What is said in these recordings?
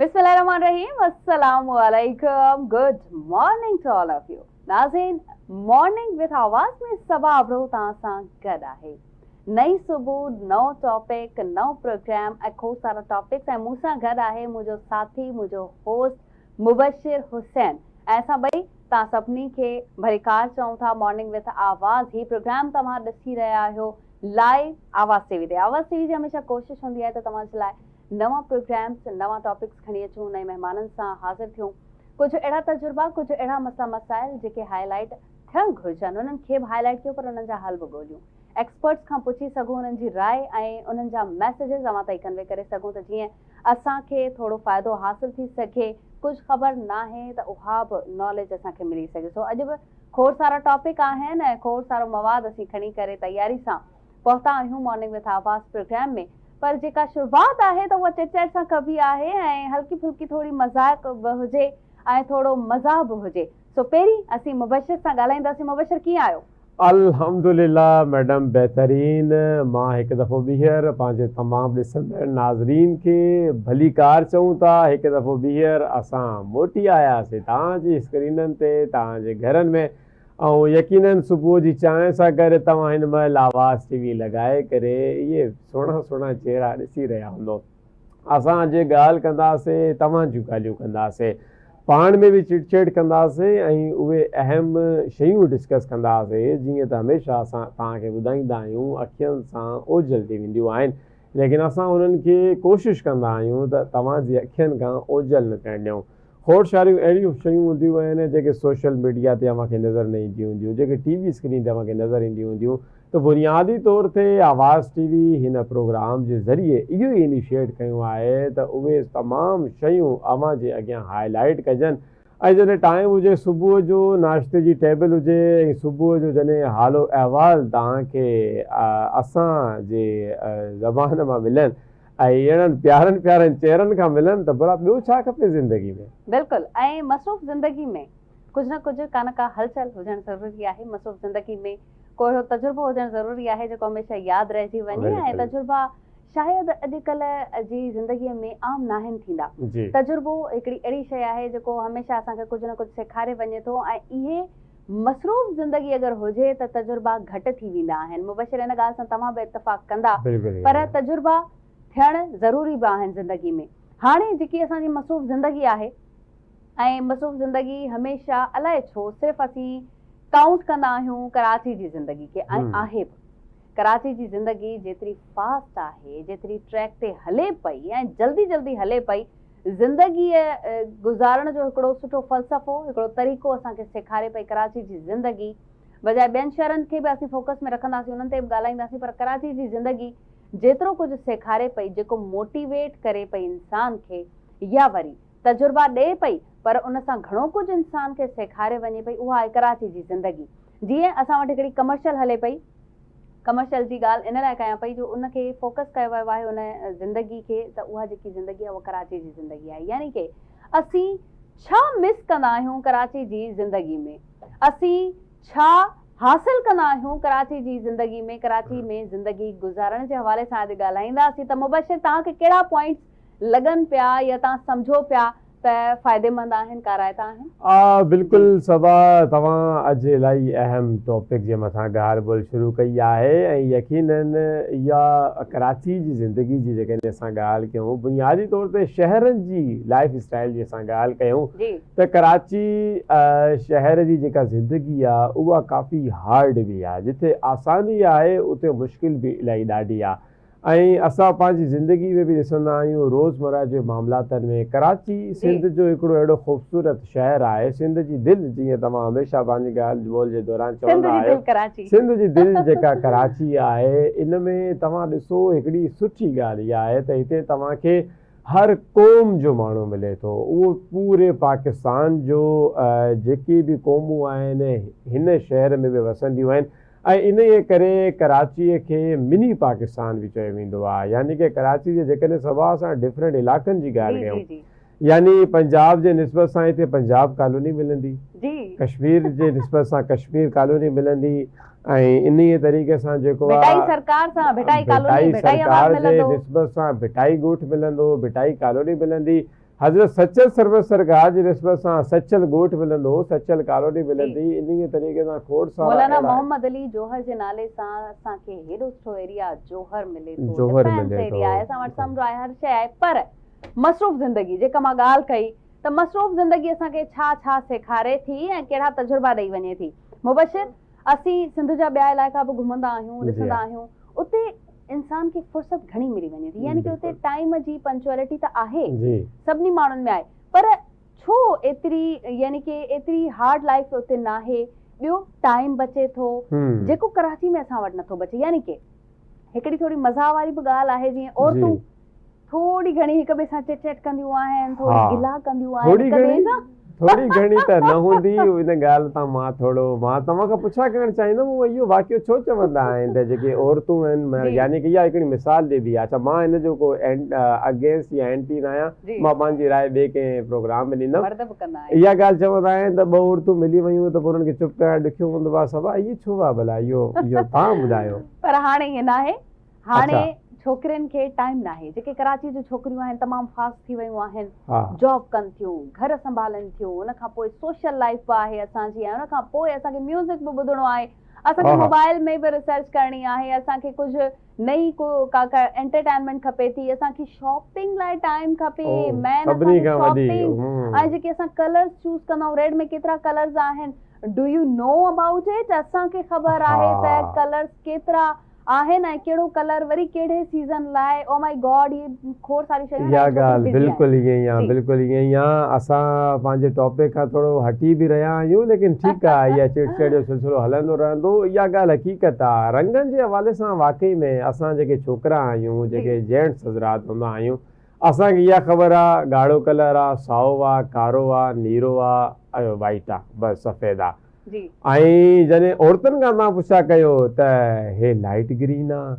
बिस्मिल्लाहिर्रहमानिर्रहीम, अस्सलामु अलैकुम, good morning to all of you. नाज़रीन, मॉर्निंग विद आवाज़ में सबा अबरो तां गड आहे। नई सुबह, नओ टॉपिक, नओ प्रोग्राम ऐं खूब सारा टॉपिक्स ऐं मूंसां गड आहे मुझो साथी, मुझो होस्ट मुबशिर हुसैन। ऐसा बई तां सभिनी के भलीकार चऊं था। मॉर्निंग विद आवाज़ ही प्रोग्राम तव्हां ॾिसी रहिया आहियो लाइव आवाज़ टीवी ते। आवाज़ टीवी जी हमेशा कोशिश हूंदी आहे त तव्हांजे लाइ नवा प्रोग्राम्स, नवा टॉपिक्स खणी अचूं, नए मेहमाननि सां हाज़िर थियूं। कुछ अहिड़ा तजुर्बा, कुछ अहिड़ा मसाइल जेके हाईलाइट थियणु घुरिजनि, उन्हनि खे बि हाईलाइट कयो, पर उन्हनि जा हल बि ॻोल्हियूं। एक्सपर्ट्स खां पुछी सघूं, उन्हनि जी राय ऐं उन्हनि जा मैसेजिस अवां ताईं कन्वे करे सघूं, त जीअं असांखे थोरो फ़ाइदो हासिल थी सघे। कुझु ख़बर न आहे त उहा बि नॉलेज असांखे मिली सघे। सो अॼु बि खोड़ सारा टॉपिक आहिनि ऐं खोड़ सारो मवाद असीं खणी करे तयारी सां पहुता आहियूं मॉर्निंग विद आवाज़ प्रोग्राम में। पर जेका शुरुआत आहे त उहा चिट-चैट सां कबी आहे ऐं हल्की फुल्की थोड़ी मज़ाक बि हुजे ऐं थोड़ो मज़ा बि हुजे। सो पहिरीं असीं मुबशिर सां ॻाल्हाईंदासीं। मुबशिर, कीअं आहियो? अल्हम्दुलिल्लाह मैडम, बेहतरीन। मां हिकु दफ़ो ॿीहर पंहिंजे तमामु ॾिसंदड़ नाज़रीन खे भलीकार चऊं था। हिकु दफ़ो ॿीहर असां मोटी आयासीं तव्हांजी स्क्रीननि ते, तव्हांजे घरनि में। ऐं यकीनन सुबुह जी चांहि सां गॾु तव्हां हिन महिल आवाज़ टीवी लॻाए करे इहे सुहिणा सुहिणा चेहरा ॾिसी रहिया हूंदो। असां अॼु ॻाल्हि कंदासीं, तव्हां जूं ॻाल्हियूं कंदासीं, पाण में बि चिटचेट कंदासीं ऐं उहे अहम शयूं डिस्कस कंदासीं जीअं त हमेशह असां तव्हांखे ॿुधाईंदा आहियूं अखियुनि सां ओझल थी वेंदियूं आहिनि, लेकिन असां उन्हनि खे कोशिशि कंदा आहियूं त तव्हांजी अखियुनि खां ओझल न थियणु ॾियूं। खोड़ सारियूं अहिड़ियूं शयूं हूंदियूं आहिनि जेके सोशल मीडिया ते अव्हांखे नज़र न ईंदियूं हूंदियूं, जेके टीवी स्क्रीन ते अव्हांखे नज़र ईंदियूं हूंदियूं। त बुनियादी तौर ते आवाज़ टीवी हिन प्रोग्राम जे ज़रिए इहो ई इनिशिएट कयो आहे त उहे तमामु शयूं अव्हां जे अॻियां हाईलाइट कजनि। ऐं जॾहिं टाइम हुजे, सुबुह जो नाश्ते जी टेबल हुजे ऐं सुबुह जो जॾहिं हालो अहवाल तव्हांखे असांजे ज़बान मां मिलनि ऐं अहिड़नि प्यारनि प्यारनि चेहरनि खां मिलनि त भला ॿियो छा खपे ज़िंदगी में। बिल्कुलु। ऐं मसरूफ़ ज़िंदगी में कुझु न कुझु का न का हलचल हुजणु ज़रूरी आहे। मसरूफ़ ज़िंदगी में को अहिड़ो तजुर्बो हुजणु ज़रूरी आहे जेको हमेशह यादि रहिजी वञे। ऐं तजुर्बा शायदि अॼुकल्ह जी ज़िंदगीअ में आम नाहिनि थींदा। तजुर्बो हिकिड़ी अहिड़ी शइ आहे जेको हमेशह असांखे कुझु न कुझु सेखारे वञे थो। ऐं इहे मसरूफ़ ज़िंदगी अगरि हुजे त तजुर्बा घटि थी वेंदा आहिनि। मुबशिर, हिन ॻाल्हि सां तव्हां बि इतफ़ाक़ कंदा, पर तजुर्बा थियणु ज़रूरी बि आहिनि ज़िंदगी में। हाणे जेकी असांजी मसरूफ़ ज़िंदगी आहे ऐं मसरूफ़ ज़िंदगी हमेशह अलाए छो सिर्फ़ु असीं काउंट कंदा आहियूं कराची जी ज़िंदगी खे। ऐं आहे बि कराची जी ज़िंदगी जेतिरी फास्ट आहे, जेतिरी ट्रैक ते हले पई ऐं जल्दी जल्दी हले पई, ज़िंदगीअ गुज़ारण जो हिकिड़ो सुठो फ़लसफ़ो, हिकिड़ो तरीक़ो असांखे सेखारे पई कराची जी ज़िंदगी। बजाए ॿियनि शहरनि खे बि असीं फोकस में रखंदासीं, उन्हनि ते बि ॻाल्हाईंदासीं, पर कराची जी ज़िंदगी जेतिरो कुझु सेखारे पई, जेको मोटिवेट करे पई इंसान खे, या वरी तजुर्बा ॾे पई पर उन सां घणो कुझु इंसान खे सेखारे वञे पई, उहा आहे कराची जी ज़िंदगी। जीअं असां वटि हिकिड़ी कमर्शियल हले पई, कमर्शियल जी ॻाल्हि इन लाइ कयां पई जो उनखे फोकस कयो वियो आहे उन ज़िंदगी खे, त उहा जेकी ज़िंदगी आहे उहा कराची जी ज़िंदगी आहे। यानी कि असीं छा मिस कंदा आहियूं कराची जी ज़िंदगी में, असीं छा हासिल कंदा आहियूं कराची जी ज़िंदगी में, कराची में ज़िंदगी गुज़ारण जे हवाले सां अॼु ॻाल्हाईंदासीं। त मुबशिर, तव्हांखे कहिड़ा पॉइंट्स लॻनि पिया या तव्हां सम्झो पिया त फ़ाइदेमंद आहिनि, काराइता आहिनि? बिल्कुलु सबा, तव्हां अॼु इलाही अहम टॉपिक जे मथां ॻाल्हि ॿोल शुरू कई आहे ऐं यकीनन इहा कराची जी ज़िंदगी जी जेकॾहिं असां ॻाल्हि कयूं, बुनियादी तौर ते शहरनि जी लाइफ स्टाइल जी असां ॻाल्हि कयूं त कराची शहर जी जेका ज़िंदगी आहे उहा काफ़ी हार्ड बि आहे। जिथे आसानी आहे उते मुश्किल बि इलाही ॾाढी आहे। ऐं असां पंहिंजी ज़िंदगी में बि ॾिसंदा आहियूं रोज़मर्रा जे मामलातनि में कराची सिंध जो हिकिड़ो अहिड़ो ख़ूबसूरत शहर आहे। सिंध जी दिलि, जीअं तव्हां हमेशह पंहिंजी ॻाल्हि ॿोल जे दौरान चवंदा आहियो, सिंध जी दिलि जेका कराची आहे, इन में तव्हां ॾिसो हिकिड़ी सुठी ॻाल्हि इहा आहे त हिते तव्हांखे हर क़ौम जो माण्हू मिले थो। उहो पूरे पाकिस्तान जो जेके बि क़ौमूं आहिनि हिन शहर में बि वसंदियूं आहिनि ऐं इन जे करे कराचीअ खे मिनी पाकिस्तान बि चयो वेंदो आहे। यानी कि कराची जे जेकॾहिं सभा असां डिफरेंट इलाइक़नि जी ॻाल्हि कयूं, यानी पंजाब जे निस्बत सां हिते पंजाब कॉलोनी मिलंदी, कश्मीर जे निस्बत सां कश्मीर कॉलोनी मिलंदी ऐं इन तरीक़े सां जेको आहे भिटाई सरकार जे निस्बत सां भिटाई ॻोठ मिलंदो, भिटाई कॉलोनी मिलंदी। हज़रत सचल सर्विस सरकार जी निस्बत सां सचल ॻोठ मिलंदो, सचल कॉलोनी मिलंदी, इन तरीक़े सां खोड़ सारा मौलाना अहिड़ा मोहम्मद अली जोहर जे नाले सां असांखे हेॾो सुठो एरिया जोहर मिले थो, जोहर डिफेंस मिले थो। एरिया आहे, असां वटि समुंड आहे, हर शइ आहे, पर मसरूफ़ ज़िंदगी जेका मां ॻाल्हि कई त मसरूफ़ ज़िंदगी असांखे छा छा सेखारे थी ऐं कहिड़ा तजुर्बा ॾेई वञे थी। मुबशिर, असीं सिंध जा ॿिया इलाइक़ा बि घुमंदा आहियूं, ॾिसंदा आहियूं, उते इंसान खे फुर्सत घणी मिली वञे थी, यानी कि उते टाइम जी पंक्चुअलिटी त आहे, सभिनी माण्हुनि में आहे, पर छो एतिरी यानी कि एतिरी हार्ड लाइफ उते नाहे। ॿियो टाइम बचे थो जेको कराची में असां वटि नथो बचे। यानी कि हिकिड़ी थोड़ी मज़ा वारी बि ॻाल्हि आहे, जीअं औरतूं थोड़ी घणी हिक ॿिए सां चिट चिट कंदियूं आहिनि, थोड़ी गिला कंदियूं आहिनि हिक ॿिए सां, थोड़ी घणी त न हूंदी। इन ॻाल्हि तां मां तव्हां खां पुछा करणु चाहींदुमि, उहो इहो वाक़ियो छो चवंदा आहिनि त जेके औरतूं आहिनि, यानी कि इहा हिकिड़ी मिसाल ॾिबी आहे। अच्छा, मां हिन जो को अगेंस्ट या एंटी न आहियां, मां पंहिंजी राय ॿिए कंहिं प्रोग्राम में ॾींदुमि। इहा ॻाल्हि चवंदा आहिनि त ॿ औरतूं मिली वयूं त पोइ उन्हनि खे चुप करणु ॾुखियो हूंदो आहे, सभु इहो छो आहे भला, इहो तव्हां ॿुधायो। पर हाणे ईअं न आहे, हाणे छोकिरियुनि खे टाइम न आहे। जेके कराची जूं छोकिरियूं आहिनि तमामु फास्ट थी वियूं आहिनि, जॉब कनि थियूं, घर संभालनि थियूं, उन खां पोइ सोशल लाइफ बि आहे असांजी, ऐं उन खां पोइ असांखे म्यूज़िक बि ॿुधणो आहे, असांखे मोबाइल में बि रिसर्च करणी आहे, असांखे कुझु नई को एंटरटेनमेंट खपे थी, असांखे शॉपिंग लाइ टाइम खपे, शॉपिंग, ऐं जेके असां कलर्स चूज़ कंदा आहियूं, रेड में केतिरा कलर्स आहिनि, do you know about it? असांखे ख़बर आहे त कलर्स केतिरा आहिनि ऐं कहिड़ो कलर वरी कहिड़े सीज़न लाइ। ओ माय गॉड, ये खोड़ सारी शयूं। इहा ॻाल्हि बिल्कुलु ईअं ई आहे, बिल्कुलु ईअं ई आहे। असां पंहिंजे टॉपिक खां थोरो हटी बि रहिया आहियूं, लेकिन ठीकु आहे, इहा चिड़चिड़ जो सिलसिलो हलंदो रहंदो। इहा ॻाल्हि हक़ीक़त आहे। रंगनि जे हवाले सां वाक़ई में असां जेके छोकिरा आहियूं, जेके जेंट्स हज़रात हूंदा आहियूं, असांखे इहा ख़बर आहे ॻाढ़ो कलर आहे, साओ आहे, कारो आहे, नीरो आहे, ऐं वाइट आहे, बसि सफ़ेद आहे। ऐं जॾहिं औरतुनि खां तव्हां पुछा कयो त हे लाइट ग्रीन आहे,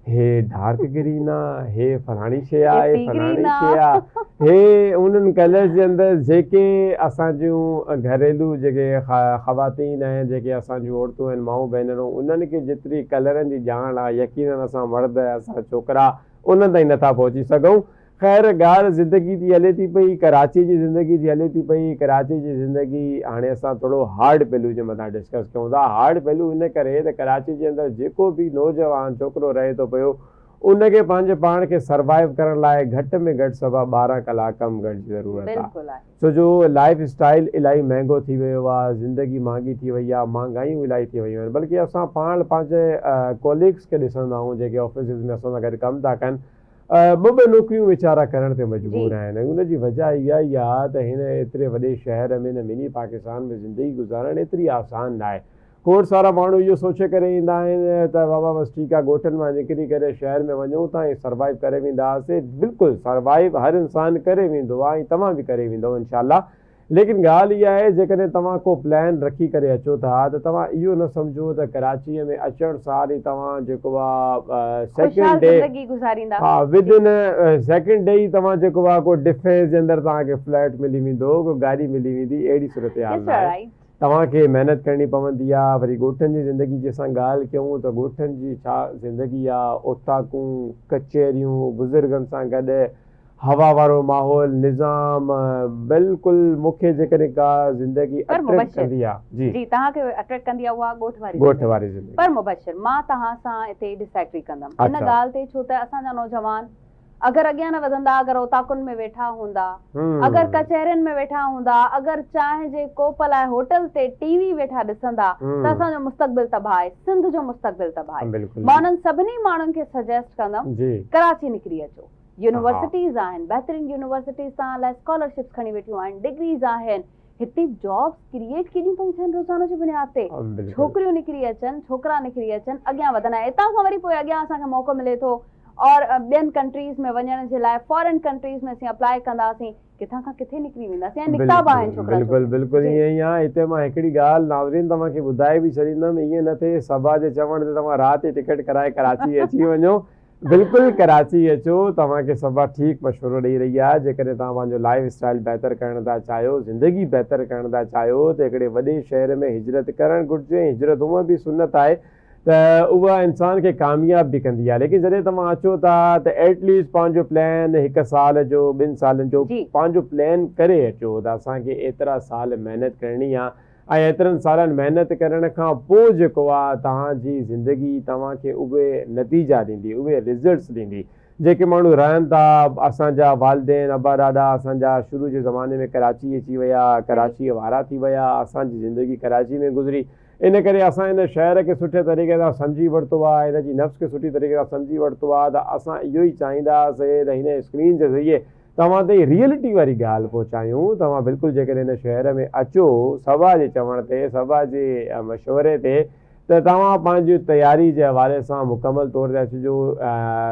हे डार्क ग्रीन आहे, हे फलाणी शइ आहे, हे फलाणी शइ आहे, हे उन्हनि कलर्स जे अंदरि जेके असां जूं घरेलू जेके ख़वातीन आहिनि, जेके असां जूं औरतूं आहिनि, माऊं भेनरूं, उन्हनि खे जेतिरी कलरनि जी ॼाण आहे, यकीनन असां मर्द, असां छोकिरा उन्हनि ताईं नथा पहुची सघूं। ख़ैर, ॻाल्हि ज़िंदगी जी हले थी पई, कराची जी ज़िंदगी जी हले थी पई। कराची जी ज़िंदगी हाणे असां थोरो हार्ड पहलू जे मथां डिस्कस कयूं था। हार्ड पहलू इन करे त कराची जे अंदरि जेको बि नौजवान छोकिरो रहे थो पियो, उनखे पंहिंजे पाण खे सर्वाइव करण लाइ घटि में घटि सवा 12 कलाक कमु करण जी ज़रूरत आहे। छो जो लाइफ स्टाइल इलाही महांगो थी वियो आहे, ज़िंदगी महांगी थी वई आहे, महांगाइयूं इलाही थी वियूं आहिनि। बल्कि असां पाण पंहिंजे कोलीग्स खे ॾिसंदा आहियूं, जेके ऑफिसिस में असां सां गॾु कमु था कनि, ॿ नौकरियूं वीचारा करण ते मजबूर आहिनि। उनजी वजह इहा ई आहे त हिन एतिरे वॾे शहर में, हिन मिनी पाकिस्तान में ज़िंदगी गुज़ारणु एतिरी आसान न आहे। खोड़ सारा माण्हू इहो सोचे करे ईंदा आहिनि त बाबा बसि ठीकु आहे, ॻोठनि मां निकिरी करे शहर में वञूं था ऐं सर्वाइव करे वेंदासीं। बिल्कुलु सर्वाइव हर इंसानु करे वेंदो आहे ऐं तव्हां बि करे वेंदो इंशाअल्लाह। लेकिन ॻाल्हि इहा आहे, जेकॾहिं तव्हां को प्लान रखी करे अचो था त तव्हां इहो न सम्झो त कराचीअ में अचण सार ई तव्हां जेको आहे सेकेंड डे, हा, विदिन सेकेंड डे ई तव्हां जेको आहे को डिफेंस जे अंदरि तव्हांखे फ्लैट मिली वेंदो, को गाॾी मिली वेंदी, अहिड़ी सूरत हाल न आहे। तव्हांखे महिनत करणी पवंदी आहे। वरी ॻोठनि जी ज़िंदगी जी असां ॻाल्हि कयूं त ॻोठनि जी छा ज़िंदगी आहे, उताकूं, कचहरियूं, बुज़ुर्गनि सां गॾु हवा वारो माहौल, निज़ाम, बिल्कुलु मूंखे जेकॾहिं का ज़िंदगी अट्रैक्ट कंदी आहे, जी तव्हांखे अट्रैक्ट कंदी आहे, उहा ॻोठ वारी ज़िंदगी। पर मुबशिर, मां तव्हां सां हिते डिसएग्री कंदमि इन ॻाल्हि ते, छो त असांजा नौजवान अगरि अॻियां न वधंदा, अगरि उताकुनि में वेठा हूंदा, अगरि कचहरियुनि में वेठा हूंदा, अगरि चांहि जे कोप लाइ होटल ते टीवी वेठा ॾिसंदा, त असांजो मुस्तक़बिल तबाह आहे, सिंध जो मुस्तक़बिल तबाह आहे। मां उन्हनि सभिनी माण्हुनि खे सजेस्ट कंदमि, कराची निकिरी अचो। यूनिवर्सिटीज़ आहिनि, बहितरीन यूनिवर्सिटीज़ तव्हां लाइ स्कॉलरशिप्स खणी वेठियूं आहिनि, डिग्रीज़ आहिनि, हिते जॉब्स क्रिएट केॾियूं पयूं थियनि रोज़ाना जी बुनियाद ते। छोकिरियूं निकिरी अचनि, छोकिरा निकिरी अचनि, अॻियां वधंदा आहिनि। हितां खां वरी पोइ अॻियां असांखे मौक़ो मिले थो और ॿियनि कंट्रीज़ में वञण जे लाइ, फॉरेन कंट्रीज़ में असीं अप्लाई कंदासीं, किथां खां किथे निकिरी वेंदासीं, ऐं निकिता बि आहिनि छोकिरा। बिल्कुलु ईअं ई आहे। हिते मां हिकिड़ी ॻाल्हि नाज़रीन तव्हांखे ॿुधाए बि छॾींदुमि, ईअं न थिए सभा जे चवण ते तव्हां राति जी टिकट कराए कराची अची वञो। बिल्कुलु कराची अचो, तव्हांखे सभा ठीकु मशवरो ॾेई रही आहे। जेकॾहिं तव्हां पंहिंजो लाइफ स्टाइल बहितर करणु था चाहियो, ज़िंदगी बहितर करणु था चाहियो, त हिकिड़े वॾे शहर में हिजरत करणु घुरिजे। हिजरत हूअं बि सुनत आहे, त उहा इंसान खे कामयाब बि कंदी आहे। लेकिन जॾहिं तव्हां अचो था त एटलीस्ट पंहिंजो प्लान 1 साल जो 2 सालनि जो पंहिंजो प्लान करे अचो त असांखे एतिरा साल महिनत करणी आहे ऐं एतिरनि सालनि महिनत करण खां पोइ जेको आहे तव्हांजी ज़िंदगी तव्हांखे उहे नतीजा ॾींदी, उहे रिज़ल्ट्स ॾींदी। जेके माण्हू रहनि था, असांजा वालदेन अबा ॾाॾा असांजा शुरू जे ज़माने में कराची अची विया, कराचीअ वारा थी विया, असांजी ज़िंदगी कराची में गुज़री। इन करे असां हिन शहर खे सुठे तरीक़े सां सम्झी वरितो आहे, हिन जी नफ़्स खे सुठी तरीक़े सां सम्झी वरितो आहे। त असां इहो ई चाहींदासीं त हिन स्क्रीन जे ज़रिए तव्हां ताईं रियलिटी वारी ॻाल्हि पहुचायूं। तव्हां बिल्कुलु जेकॾहिं हिन शहर में अचो सभा जे चवण ते, सभा जे मशवरे ते, त तव्हां पंहिंजी तयारी जे हवाले सां मुकमल तौर ते अचिजो।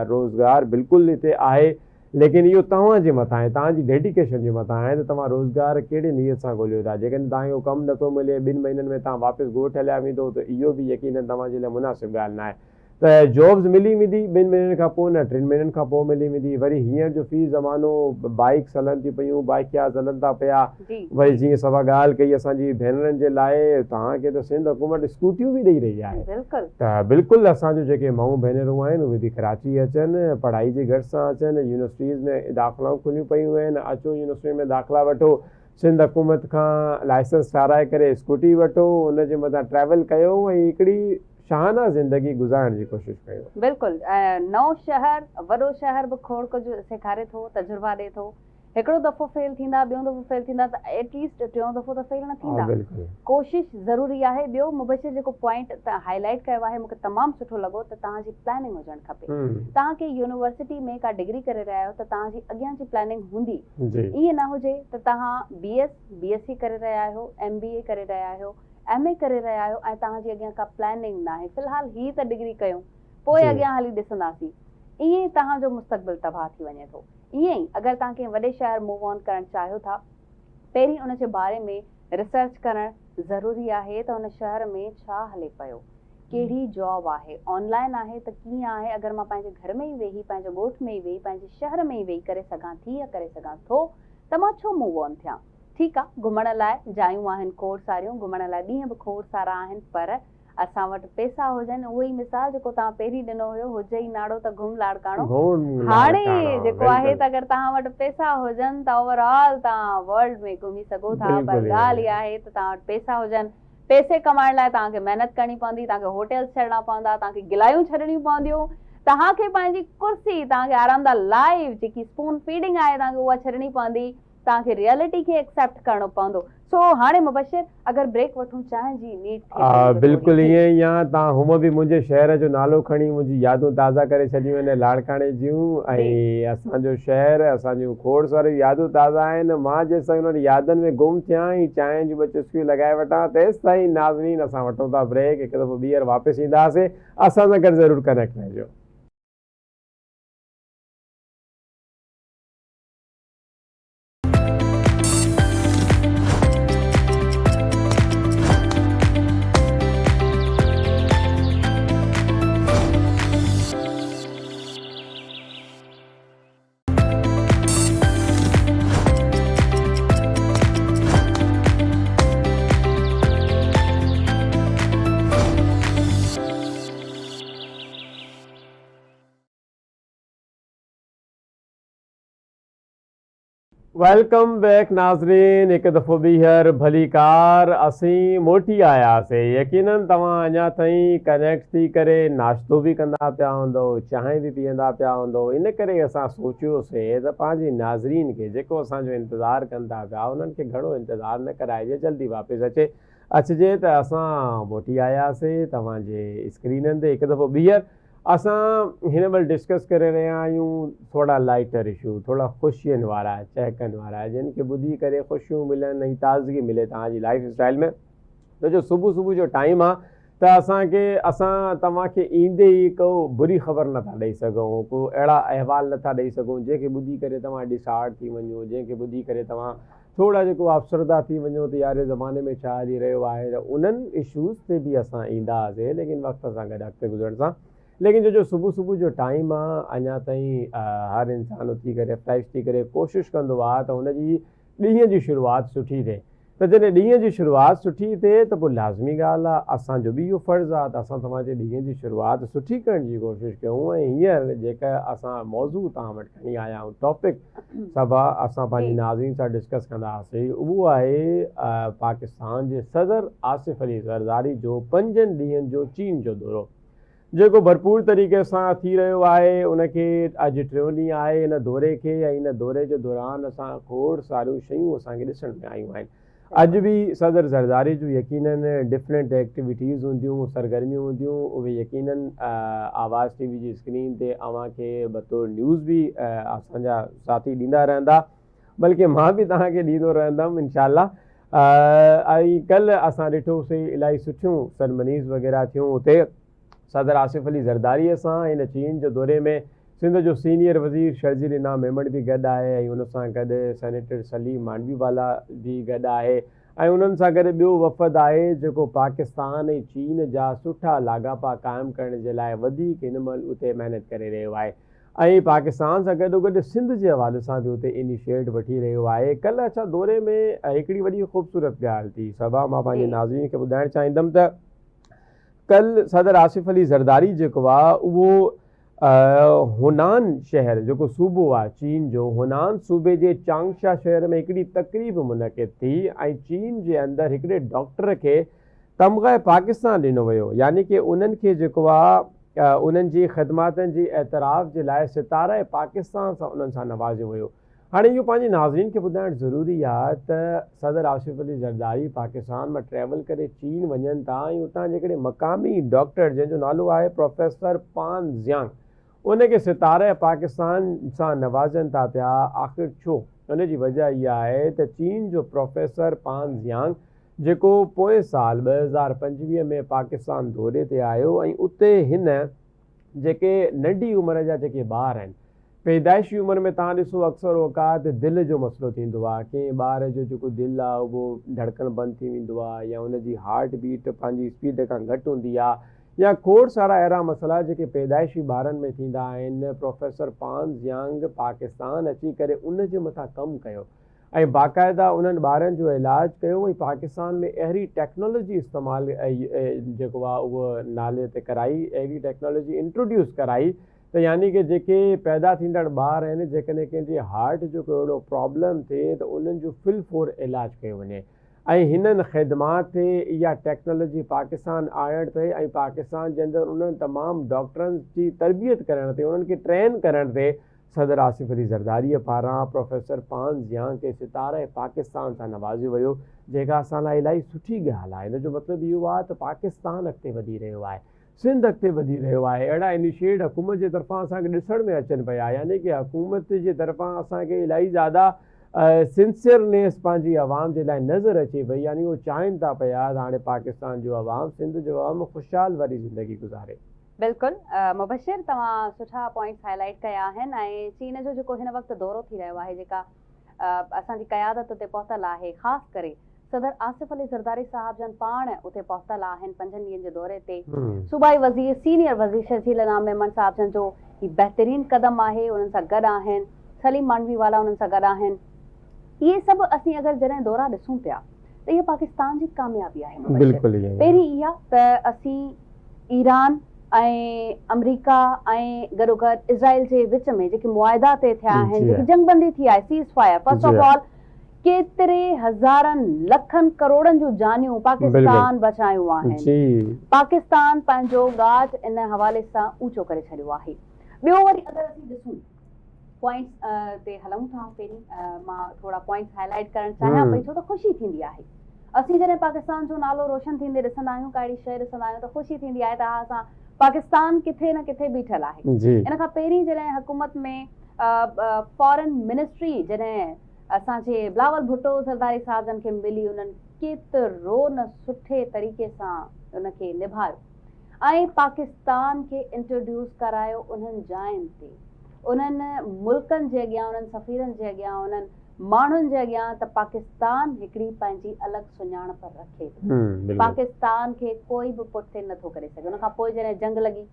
रोज़गार बिल्कुलु हिते आहे, लेकिन इहो तव्हांजे मथां आहे, तव्हांजी डेडिकेशन जे मथां आहे त तव्हां रोज़गार कहिड़े नियत सां ॻोल्हियो था। जेकॾहिं तव्हांखे कमु नथो मिले, 2 महीननि में तव्हां वापसि ॻोठु हलिया वेंदो, त इहो बि यकीनन तव्हांजे लाइ मुनासिबु ॻाल्हि न आहे। त जॉब्स मिली वेंदी 2 महीननि खां पोइ न 3 महीननि खां पोइ मिली वेंदी। वरी हींअर जो फी ज़मानो बाइक्स हलनि थियूं पियूं, बाइकियाज़ हलनि था पिया। वरी जीअं सभा ॻाल्हि कई असांजी भेनरनि जे लाइ, तव्हांखे त सिंध हुकूमत स्कूटियूं बि ॾेई रही आहे। त बिल्कुलु असांजो जेके माऊं भेनरूं आहिनि उहे बि कराची अचनि, पढ़ाई जी घटि सां अचनि। यूनिवर्सिटीज़ में दाख़िलाऊं खुलियूं पियूं आहिनि, अचो यूनिवर्सिटी में दाख़िला वठो, सिंध हुकूमत खां लाइसेंस ठाराए करे स्कूटी वठो, उनजे मथां ट्रैवल कयो ऐं हिकिड़ी शाहाना ज़िंदगी गुज़ारण जी कोशिशि कयो। बिल्कुलु, नओं शहर वॾो शहर बि खोड़ कुझु सेखारे थो, तजुर्बा ॾिए थो। हिकिड़ो दफ़ो फेल थींदा, ॿियों दफ़ो फेल थींदा, त एटलीस्ट टियों दफ़ो त फेल न थींदा। कोशिशि ज़रूरी आहे। ॿियो मुबशिर जेको पॉइंट हाईलाइट कयो आहे मूंखे तमामु सुठो लॻो, त तव्हांजी प्लानिंग हुजणु खपे। तव्हांखे यूनिवर्सिटी में का डिग्री करे रहिया आहियो त तव्हांजी अॻियां जी प्लानिंग हूंदी। ईअं न हुजे त तव्हां BSc करे रहिया आहियो, MBA करे रहिया आहियो, MA करे रहिया आहियो ऐं तव्हांजी अॻियां का प्लानिंग न आहे। फ़िलहाल ही त डिग्री कयूं, पोइ अॻियां हली ॾिसंदासीं। ईअं ई तव्हांजो मुस्तक़बिल तबाह थी वञे थो। ईअं ई अगरि तव्हां कंहिं वॾे शहर मूव ऑन करणु चाहियो था, पहिरीं उन जे बारे में रिसर्च करणु ज़रूरी आहे त उन शहर में छा हले पियो, कहिड़ी जॉब आहे, ऑनलाइन आहे त कीअं आहे। अगरि मां पंहिंजे घर में ई वेही, पंहिंजे ॻोठ में ई वेही, पंहिंजे शहर में ई वेही करे सघां थी या करे सघां थो, त मां छो मूव ऑन थियां। ठीकु आहे, घुमण लाइ जायूं आहिनि खोड़ सारियूं, घुमण लाइ ॾींहं बि खोड़ सारा आहिनि, पर असां वटि पैसा हुजनि। उहो ई मिसाल जेको तव्हां पहिरीं ॾिनो हुयो, हुजे ई नाड़ो त घुम लाड़काणो। हाणे जेको आहे त अगरि तव्हां वटि पैसा हुजनि त ओवरऑल तव्हां वर्ल्ड में घुमी सघो था। पर ॻाल्हि इहा आहे त तव्हां वटि पैसा हुजनि। पैसे कमाइण लाइ तव्हांखे महिनत करणी पवंदी, तव्हांखे होटल्स छॾणा पवंदा, तव्हांखे गिलायूं छॾणियूं पवंदियूं, तव्हांखे पंहिंजी कुर्सी, तव्हांखे आरामदार लाइफ जेकी स्पून फीडिंग आहे तव्हांखे उहा छॾणी पवंदी, तव्हांखे रियलिटी खे एक्सेप्ट करणो पवंदो। सो हाणे मुबशिर अगरि ब्रेक वठूं चांहि जी नीड थिए। बिल्कुलु ईअं ई आहे। तव्हां हूअं बि मुंहिंजे शहर जो नालो खणी मुंहिंजी यादूं ताज़ा करे छॾियूं आहिनि लाड़काणे जूं। ऐं असांजो शहर, असांजूं खोड़ सारियूं यादूं ताज़ा आहिनि। मां जेसिताईं उन्हनि यादनि में गुम थियां ऐं चांहि जूं 2 चुस्कियूं लॻाए वठां, तेसि ताईं नाज़रीन असां वठूं था ब्रेक। हिकु दफ़ो ॿीहर वापसि ईंदासीं, असां सां गॾु ज़रूरु कनेक्ट रहिजो। वेलकम बैक नाज़रीन। हिकु दफ़ो ॿीहर भली कार असीं मोटी आयासीं। यकीनन तव्हां अञा ताईं कनेक्ट थी करे नाश्तो बि कंदा पिया हूंदव, चांहि बि पीअंदा पिया हूंदव। इन करे असां सोचियोसीं त पंहिंजे नाज़रीन खे जेको असांजो इंतज़ारु कनि था पिया, उन्हनि खे घणो इंतज़ारु न कराइजे, जल्दी वापसि अचिजे त असां मोटी आयासीं तव्हांजे स्क्रीननि ते। हिकु दफ़ो ॿीहर असां हिन महिल डिस्कस करे रहिया आहियूं थोरा लाइटर इशू, थोरा ख़ुशियुनि वारा, चहकनि वारा, जिन खे ॿुधी करे ख़ुशियूं मिलनि ऐं ताज़गी मिले तव्हांजी लाइफ स्टाइल में। त जो सुबुह जो टाइम आहे त असां तव्हांखे ईंदे ई को बुरी ख़बर नथा ॾेई सघूं, को अहिड़ा अहवाल नथा ॾेई सघूं जंहिंखे ॿुधी करे तव्हां डिसार्ड थी वञो, जंहिंखे ॿुधी करे तव्हां थोरा जेको अफ़सरदा थी वञो त यार ज़माने में छा हली रहियो आहे। त उन्हनि इशूज़ ते बि असां ईंदासीं, लेकिन वक़्त सां गॾु अॻिते गुज़रण सां। लेकिन जो सुबुह जो टाइम आहे, अञा ताईं हर इंसान उथी करे फ्रेश थी करे कोशिशि कंदो आहे त हुनजी ॾींहं जी शुरूआति सुठी थिए। त जॾहिं ॾींहं जी शुरूआति सुठी थिए त पोइ लाज़मी ॻाल्हि आहे असांजो बि इहो फ़र्ज़ु आहे त असां तव्हांजे ॾींहं जी शुरूआति सुठी करण जी कोशिशि कयूं। ऐं हींअर जेका असां मौज़ू तव्हां वटि खणी आया आहियूं टॉपिक सभु असां पंहिंजी नाज़रीन सां डिस्कस कंदासीं, उहो आहे पाकिस्तान जे सदर आसिफ अली ज़रदारी जो 5 ॾींहंनि जो चीन जो दौरो, जेको भरपूर तरीक़े सां थी रहियो आहे। उनखे अॼु 3 ॾींहं आहे इन दौरे खे, ऐं इन दौरे जे दौरान असां खोड़ सारियूं शयूं असांखे ॾिसण में आयूं आहिनि। अॼु बि सदर ज़रदारी जूं यकीनन डिफरेंट एक्टिविटीज़ हूंदियूं, सरगर्मियूं हूंदियूं, उहे यकीनन आवाज़ TV जी स्क्रीन ते अव्हांखे बतौर न्यूज़ बि असांजा साथी ॾींदा रहंदा, बल्कि मां बि तव्हांखे ॾींदो रहंदुमि इंशाअल्लाह। ऐं कल्ह असां ॾिठोसीं इलाही सुठियूं सरमनीज़ वग़ैरह थियूं हुते सदर आसिफ अली ज़रदारीअ सां। हिन चीन जो दौरे में सिंध जो सीनियर वज़ीर शर्जील इनाम मेमण बि गॾु आहे, ऐं उन सां गॾु सेनेटर सलीम मांडवीवाला बि गॾु आहे, ऐं उन्हनि सां गॾु ॿियो वफ़द आहे जेको पाकिस्तान ऐं चीन जा सुठा लाॻापा क़ाइमु करण जे लाइ वधीक हिन महिल उते महिनत करे रहियो आहे, ऐं पाकिस्तान सां गॾोगॾु सिंध जे हवाले सां बि उते इनिशिएट वठी रहियो आहे। कल्ह असां दौरे में हिकिड़ी वॾी ख़ूबसूरत ॻाल्हि थी सभा, मां पंहिंजे नाज़रीन खे ॿुधाइणु चाहींदुमि त कल्ह सदर आसिफ अली ज़रदारी जेको आहे उहो हुनान शहर जेको सूबो आहे चीन जो, हुनान सूबे जे चांगशा शहर में हिकिड़ी तक़रीब मुनक़िद थी, ऐं चीन जे अंदरि हिकिड़े डॉक्टर खे तमग़ा पाकिस्तान ॾिनो वियो, यानी कि उन्हनि खे जेको आहे उन्हनि जी ख़िदमातनि जी एतराफ़ जे लाइ सितारा पाकिस्तान सां उन्हनि सां नवाज़ियो वियो। हाणे इहो पंहिंजे नाज़रीन खे ॿुधाइणु ज़रूरी आहे त सदर आसिफ अली ज़रदारी पाकिस्तान मां ट्रैवल करे चीन वञनि था, ऐं उतां जे हिकिड़े मक़ामी डॉक्टर जंहिंजो नालो आहे प्रोफेसर पान ज़ियांग, उनखे सितारे पाकिस्तान सां नवाज़नि था पिया। आख़िर छो? उन जी वजह इहा आहे त चीन जो प्रोफेसर पान ज़ियांग जेको पोएं साल 2025 में पाकिस्तान दौरे ते आयो, ऐं उते हिन जेके नंढी उमिरि जा जेके ॿार आहिनि, पैदाइशी उमिरि में तव्हां ॾिसो अक्सर औक़ात दिलि जो मसइलो थींदो आहे, कंहिं ॿार जो जेको दिलि आहे उहो धड़कन बंदि थी वेंदो आहे, या उनजी हार्ट बीट पंहिंजी स्पीड खां घटि हूंदी आहे, या खोड़ सारा अहिड़ा मसइला जेके पैदाइशी ॿारनि में थींदा आहिनि। प्रोफेसर पान ज़ियांग पाकिस्तान अची करे उन जे मथां कमु कयो, ऐं बाक़ाइदा उन्हनि ॿारनि जो इलाजु कयो, ऐं पाकिस्तान में अहिड़ी टेक्नोलॉजी इस्तेमालु जेको आहे उहो नाले ते कराई, अहिड़ी टेक्नोलॉजी इंट्रोड्यूस कराई त यानी कि जेके पैदा थींदड़ ॿार आहिनि, जेकॾहिं कंहिंजे हार्ट जो को अहिड़ो प्रॉब्लम थिए त उन्हनि जो फिलफोर इलाजु कयो वञे। ऐं हिननि ख़िदमात ते इहा टेक्नोलॉजी पाकिस्तान आणण ते, ऐं पाकिस्तान जे अंदरि उन्हनि तमामु डॉक्टरनि जी तरबियत करण ते, उन्हनि खे ट्रेन करण ते सदर आसिफ अली ज़रदारीअ पारां प्रोफेसर पान ज़ियांग खे सितारे पाकिस्तान सां नवाज़ियो वियो, जेका असां लाइ इलाही सुठी ॻाल्हि आहे। इन जो मतिलबु इहो आहे त पाकिस्तान अॻिते वधी रहियो आहे, सिंध अॻिते वधी रहियो आहे। अहिड़ा इनिशिएट हुकूमत जे तरफ़ां असांखे ॾिसण में अचनि पिया, यानी कि हुकूमत जे तरफ़ां असांखे इलाही ज़्यादा सिंसियरनेस पंहिंजी आवाम जे लाइ नज़र अचे पई, यानी उहो चाहिनि था पिया त हाणे पाकिस्तान जो आवाम, सिंध जो आवाम ख़ुशहाल वारी ज़िंदगी गुज़ारे। बिल्कुलु मुबशिर, तव्हां सुठा पॉइंट्स हाईलाइट कया आहिनि, ऐं चीन जो जेको हिन वक़्तु दौरो थी रहियो आहे, जेका असांजी क़यादत उते पहुतल आहे, ख़ासि करे सदर आसिफ अली ज़रदारी साहब जन पाण उते पहुतल आहिनि 5 ॾींहंनि जे दौरे ते। सूबाई वज़ीर सीनियर वज़ीर शर्जील इनाम मेमण साहब जन जो ही बहितरीन क़दम आहे, उन्हनि सां गॾु आहिनि सलीम मांडवीवाला, उन्हनि सां गॾु आहिनि। इहे सभु असीं अगरि जॾहिं दौरा ॾिसूं पिया त इहा पाकिस्तान जी कामयाबी आहे। पहिरीं इहा त असीं ईरान ऐं अमरीका ऐं गॾोगॾु इज़राइल जे विच में जेके मुआहिदा ते थिया आहिनि, जेकी जंगबंदी थी आहे, seize fire, first of all केतिरे हज़ारनि लखनि करोड़नि जूं जानियूं पाकिस्तान बचायूं आहिनि। पाकिस्तान पंहिंजो ॻाट इन हवाले सां ऊचो करे छॾियो आहे। ॿियो वरी अगरि असीं ॾिसूं पॉइंट्स ते हलूं था, पहिरीं मां थोरा पॉइंट्स हाईलाइट करणु चाहियां पई, छो त ख़ुशी थींदी आहे असीं जॾहिं पाकिस्तान जो नालो रोशन थींदे ॾिसंदा आहियूं, का अहिड़ी शइ ॾिसंदा आहियूं त ख़ुशी थींदी आहे त हा असां पाकिस्तान किथे न किथे बीठल आहे। इन खां पहिरीं जॾहिं हुकूमत में फॉरेन मिनिस्ट्री जॾहिं असांजे बिलावल भुट्टो ज़रदारी साहब जन खे मिली, उन्हनि केतिरो न सुठे तरीक़े सां उनखे निभायो, ऐं पाकिस्तान खे इंट्रोड्यूस करायो उन्हनि जायुनि ते, उन्हनि मुल्कनि जे अॻियां, उन्हनि सफ़ीरनि जे अॻियां, उन्हनि माण्हुनि जे अॻियां, त पाकिस्तान हिकिड़ी पंहिंजी अलॻि सुञाणप रखे थो। पाकिस्तान खे कोई बि पुठिते नथो करे सघे। उनखां पोइ जॾहिं जंग लॻी,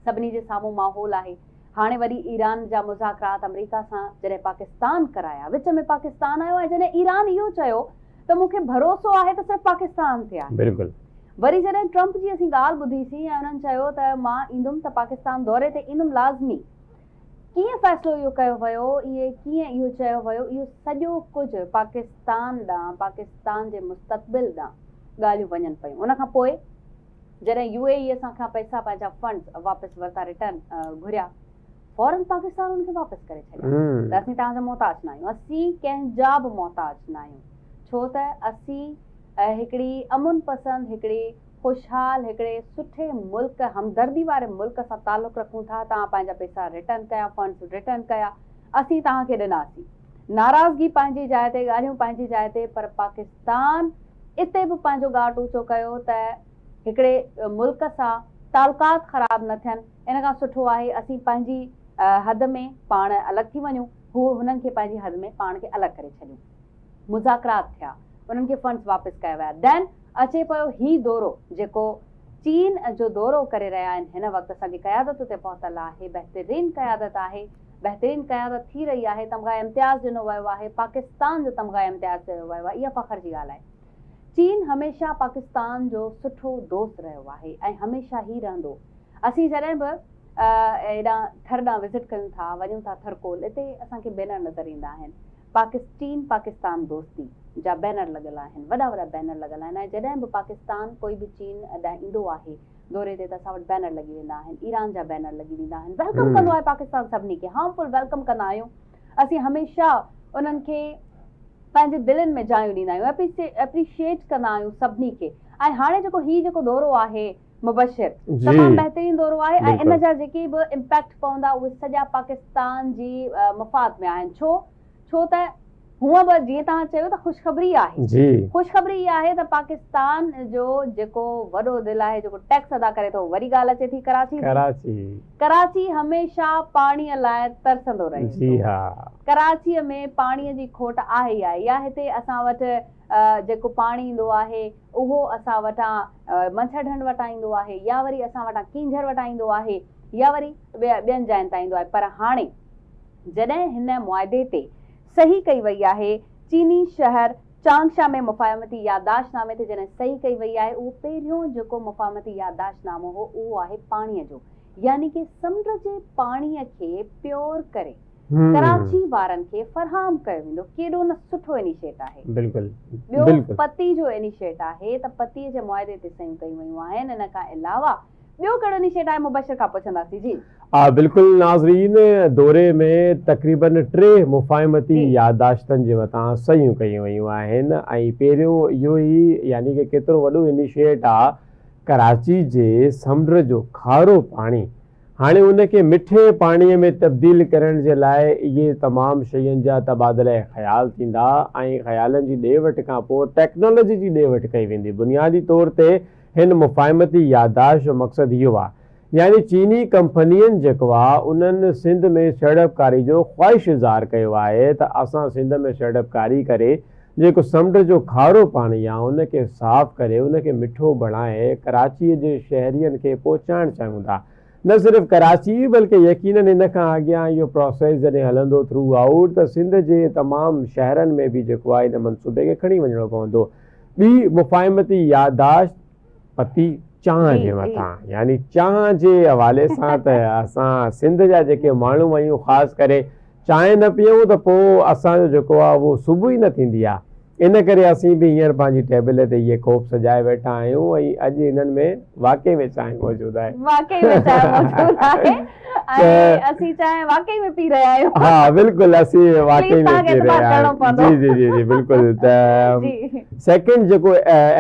सभिनी जे साम्हूं माहौल आहे, हाणे वरी ईरान जा मुज़ाकरात अमरीका सां जॾहिं पाकिस्तान कराया, विच में पाकिस्तान आयो, ऐं जॾहिं ईरान इहो चयो त त मूंखे भरोसो आहे त सिर्फ़ु पाकिस्तान ते आहे। बिल्कुलु। वरी जॾहिं ट्रम्प जी असीं ॻाल्हि ॿुधीसीं ऐं उन्हनि चयो त मां ईंदुमि त पाकिस्तान दौरे ते ईंदुमि लाज़मी, कीअं फ़ैसिलो इहो कयो वियो, कीअं इहो चयो वियो, इहो सॼो कुझु पाकिस्तान ॾांहुं, पाकिस्तान जे मुस्तक़बिल ॾांहुं ॻाल्हियूं वञनि पियूं। उनखां पोइ जॾहिं UAE असांखां पैसा पंहिंजा फंड्स वापसि वरिता, रिटर्न घुरिया, फौरन पाकिस्तान उनखे वापसि करे छॾिया त असीं तव्हांजा मोहताज न आहियूं, असीं कंहिंजा बि मोहताज न आहियूं, छो त असीं हिकिड़ी अमुन पसंद, हिकिड़ी ख़ुशहाल, हिकिड़े सुठे मुल्क, हमदर्दी वारे मुल्क सां तालुक़ु रखूं था। तव्हां पंहिंजा पैसा रिटर्न कया, फंड्स रिटर्न कया, असीं तव्हांखे ॾिनासीं। नाराज़गी पंहिंजी जाइ ते, ॻाल्हियूं पंहिंजी जाइ ते, पर पाकिस्तान इते बि पंहिंजो घाट ऊचो कयो त हिकिड़े मुल्क सां तालुकात ख़राब न थियनि। इन खां सुठो आहे असीं पंहिंजी हद में पाण अलॻि थी वञूं, हू हुननि खे पंहिंजी हद में पाण खे अलॻि करे छॾियूं। मुज़ाकरात थिया, उन्हनि खे फंड्स वापसि कया विया। देन अचे पियो ही दौरो जेको चीन जो दौरो करे रहिया आहिनि हिन वक़्तु, असांजी क़यादत ते पहुतल आहे, बहितरीन क़यादत आहे, बहितरीन क़यादत थी रही आहे, तमग़ा इम्तियाज़ ॾिनो वियो आहे, पाकिस्तान जो तमग़ा इम्तियाज़ ॾिनो वियो आहे। इहा फ़ख्र जी ॻाल्हि आहे। चीन हमेशह पाकिस्तान जो सुठो दोस्त रहियो आहे ऐं हमेशह ई रहंदो। असीं जॾहिं बि एॾां थर ॾांहुं विज़िट कयूं था, वञूं था थरकोल, हिते असांखे बैनर नज़र ईंदा आहिनि, चीन पाकिस्तान दोस्ती जा बैनर लॻल आहिनि, वॾा वॾा बैनर लॻल आहिनि। ऐं जॾहिं बि पाकिस्तान कोई बि चीन ॾांहुं ईंदो आहे दौरे ते त असां वटि बैनर लॻी वेंदा आहिनि, ईरान जा बैनर लॻी वेंदा आहिनि। वेलकम कंदो आहे पाकिस्तान सभिनी खे, हार्मफुल वेलकम कंदा आहियूं। असीं हमेशह उन्हनि खे पंहिंजे दिलनि में जायूं ॾींदा आहियूं, एप्रिशिएट कंदा आहियूं सभिनी खे। ऐं हाणे जेको दौरो आहे मुबशिर, तमामु बहितरीन दौरो आहे ऐं इन जा जेके बि इम्पैक्ट पवंदा उहे सॼा पाकिस्तान जी मफ़ाद में आहिनि। छो त हूअं बि जीअं तव्हां चयो त ख़ुशख़बरी आहे, ख़ुशख़बरी इहा आहे त पाकिस्तान जो जेको वॾो दिलि आहे, जेको टैक्स अदा करे थो, वरी ॻाल्हि अचे थी कराची हमेशह पाणीअ लाइ तरसंदो रहे। कराचीअ में पाणीअ जी खोट आहे ई आहे। या हिते असां वटि जेको पाणी ईंदो आहे उहो असां वटां मंछर ढंढ वटां ईंदो आहे, या वरी असां वटां कींझर वटां ईंदो आहे, या वरी ॿियनि जायुनि तां ईंदो आहे। पर हाणे जॾहिं हिन मुआदे ते सही कई वई आहे, चीनी शहर चांगशा में मुफ़ाहमती याददाश्तनामे ते जॾहिं सही कई वई आहे, उहो पहिरियों जेको मुफ़ाहमती याददाश्तनामो हो उहो आहे पाणीअ जो, यानी कि समुंड जे पाणीअ खे प्योर करे कराची वारनि खे फरहाम कयो वेंदो। केॾो न सुठो इनिशिएट आहे। ॿियो पती जो इनिशिएट आहे त पतीअ जे मुआदे ते सही कयूं वयूं आहिनि। इन खां अलावा ॿियो कहिड़ो इनिशिएट आहे, मुबशिर खां पुछंदासीं। जी बिल्कुलु नाज़रीन, दौरे में तक़रीबन 3 मुफ़ाहमती याददाश्तनि जे मथां सहियूं कयूं वयूं आहिनि। ऐं पहिरियों इहो ई यानी कि केतिरो वॾो इनिशिएट आहे, कराची जे समुंड जो खारो पाणी हाणे उनखे मिठे पाणीअ में तब्दील करण जे लाइ इहे तमामु शयुनि जा तबादला ख़्याल थींदा ऐं ख़्यालनि जी ॾे वठि खां पोइ टेक्नोलॉजी जी ॾे वठि कई वेंदी। बुनियादी तौर ते हिन मुफ़ाहमती याददाश्त जो मक़सदु इहो आहे, यानी चीनी कंपनियुनि जेको आहे उन्हनि सिंध में सीड़पकारी जो ख़्वाहिश इज़हार कयो आहे त असां सिंध में सीड़पकारी करे जेको समुंड जो खारो पाणी आहे उनखे साफ़ करे उनखे मिठो बणाए कराचीअ जे शहरियुनि खे पहुचाइणु चाहियूं था। न सिर्फ़ु कराची बल्कि यकीनन इन खां अॻियां इहो प्रोसेस जॾहिं हलंदो थ्रू आउट त सिंध जे तमामु शहरनि में बि जेको आहे इन मनसूबे खे खणी वञिणो पवंदो। ॿी मुफ़ाहमती याददाश्त पती चांहि जे मथां, यानी चांहि जे हवाले सां त असां सिंध जा जेके माण्हू आहियूं, ख़ासि करे चांहि न पीऊं त पोइ असांजो जेको आहे उहो सुबुह ई न थींदी आहे। इन करे असीं बि हींअर पंहिंजी टेबल ते इहे कोप सजाए वेठा आहियूं ऐं अॼु इन्हनि में वाक़ई में चांहि मौजूदु आहे। हा बिल्कुलु, असीं वाक़ई में पी रहिया आहियूं। जी जी जी बिल्कुलु। त सेकेंड जेको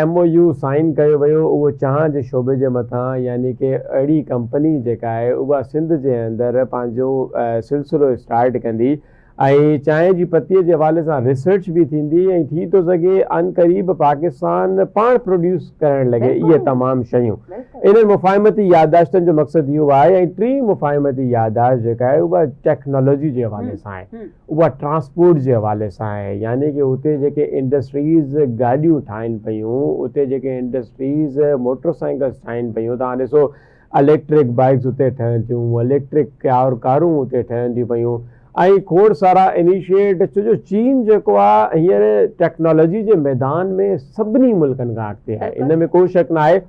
MOU साइन कयो वियो उहो चांहि जे शोबे जे मथां, यानी कि अहिड़ी कंपनी जेका आहे उहा सिंध जे अंदरि पंहिंजो सिलसिलो स्टार्ट कंदी ऐं चांहि जी पतीअ जे हवाले सां रिसर्च बि थींदी ऐं थी थो सघे अनक़रीब पाकिस्तान पाण प्रोड्यूस करणु लॻे इहे तमामु शयूं। इन्हनि मुफ़ाहमती याददाश्तनि जो मक़सदु इहो आहे। ऐं टी मुफ़ाहमती याददाश्त जेका आहे उहा टेक्नोलॉजी जे हवाले सां आहे, उहा ट्रांसपोर्ट जे हवाले सां आहे, यानी कि उते जेके इंडस्ट्रीज़ गाॾियूं ठाहिनि पियूं, उते जेके इंडस्ट्रीज़ मोटरसाइकिल्स ठाहिनि पियूं, तव्हां ॾिसो इलेक्ट्रिक बाइक्स उते ठहनि थियूं, इलेक्ट्रिक कारूं उते ठहनि थियूं पियूं ऐं खोड़ सारा इनिशिएट, छो जो चीन जेको आहे हींअर टेक्नोलॉजी जे मैदान में सभिनी मुल्कनि खां अॻिते आहे, इन में को शक न आहे।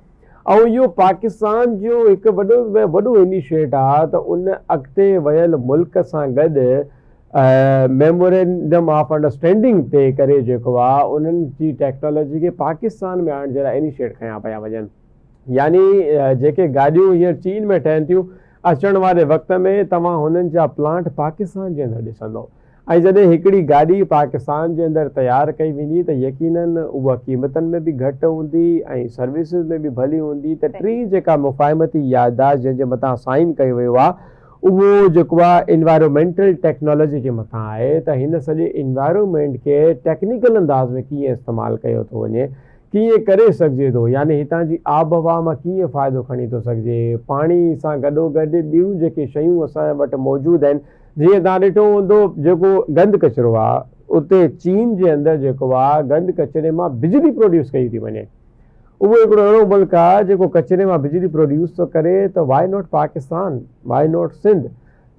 ऐं इहो पाकिस्तान जो हिकु वॾो इनिशिएट आहे त उन अॻिते वियल मुल्क सां गॾु मेमोरेंडम ऑफ अंडरस्टैंडिंग ते करे जेको आहे उन्हनि जी टेक्नोलॉजी खे पाकिस्तान में आणण जे लाइ इनिशिएट खयां पिया वञनि। यानी जेके गाॾियूं हींअर चीन में ठहनि थियूं, अचण वारे वक़्त में तव्हां हुननि जा प्लांट पाकिस्तान जे अंदरि ॾिसंदव। ऐं जॾहिं हिकिड़ी गाॾी पाकिस्तान जे अंदरि तयारु कई वेंदी त यकीनन उहा क़ीमतनि में बि घटि हूंदी ऐं सर्विसिस में बि भली हूंदी। त टी जेका मुफ़ाहिमती याददाश्त जंहिंजे मथां साइन कयो वियो आहे उहो जेको आहे इन्वायरमेंटल टेक्नोलॉजी जे मथां आहे त हिन सॼे इन्वायरमेंट खे टेक्निकल अंदाज़ में कीअं इस्तेमालु कयो थो वञे, कीअं करे सघिजे थो, यानी हितां जी आब हवा मां कीअं फ़ाइदो खणी थो सघिजे, पाणी सां गॾोगॾु ॿियूं जेके शयूं असांजे वटि मौजूदु आहिनि। जीअं तव्हां ॾिठो हूंदो जेको गंद कचिरो आहे, उते चीन जे अंदरि जेको आहे गंद कचिरे मां बिजली प्रोड्यूस कई थी वञे। उहो हिकिड़ो अहिड़ो मुल्क आहे जेको कचिरे मां बिजली प्रोड्यूस थो करे, त why not Pakistan, why not Sindh.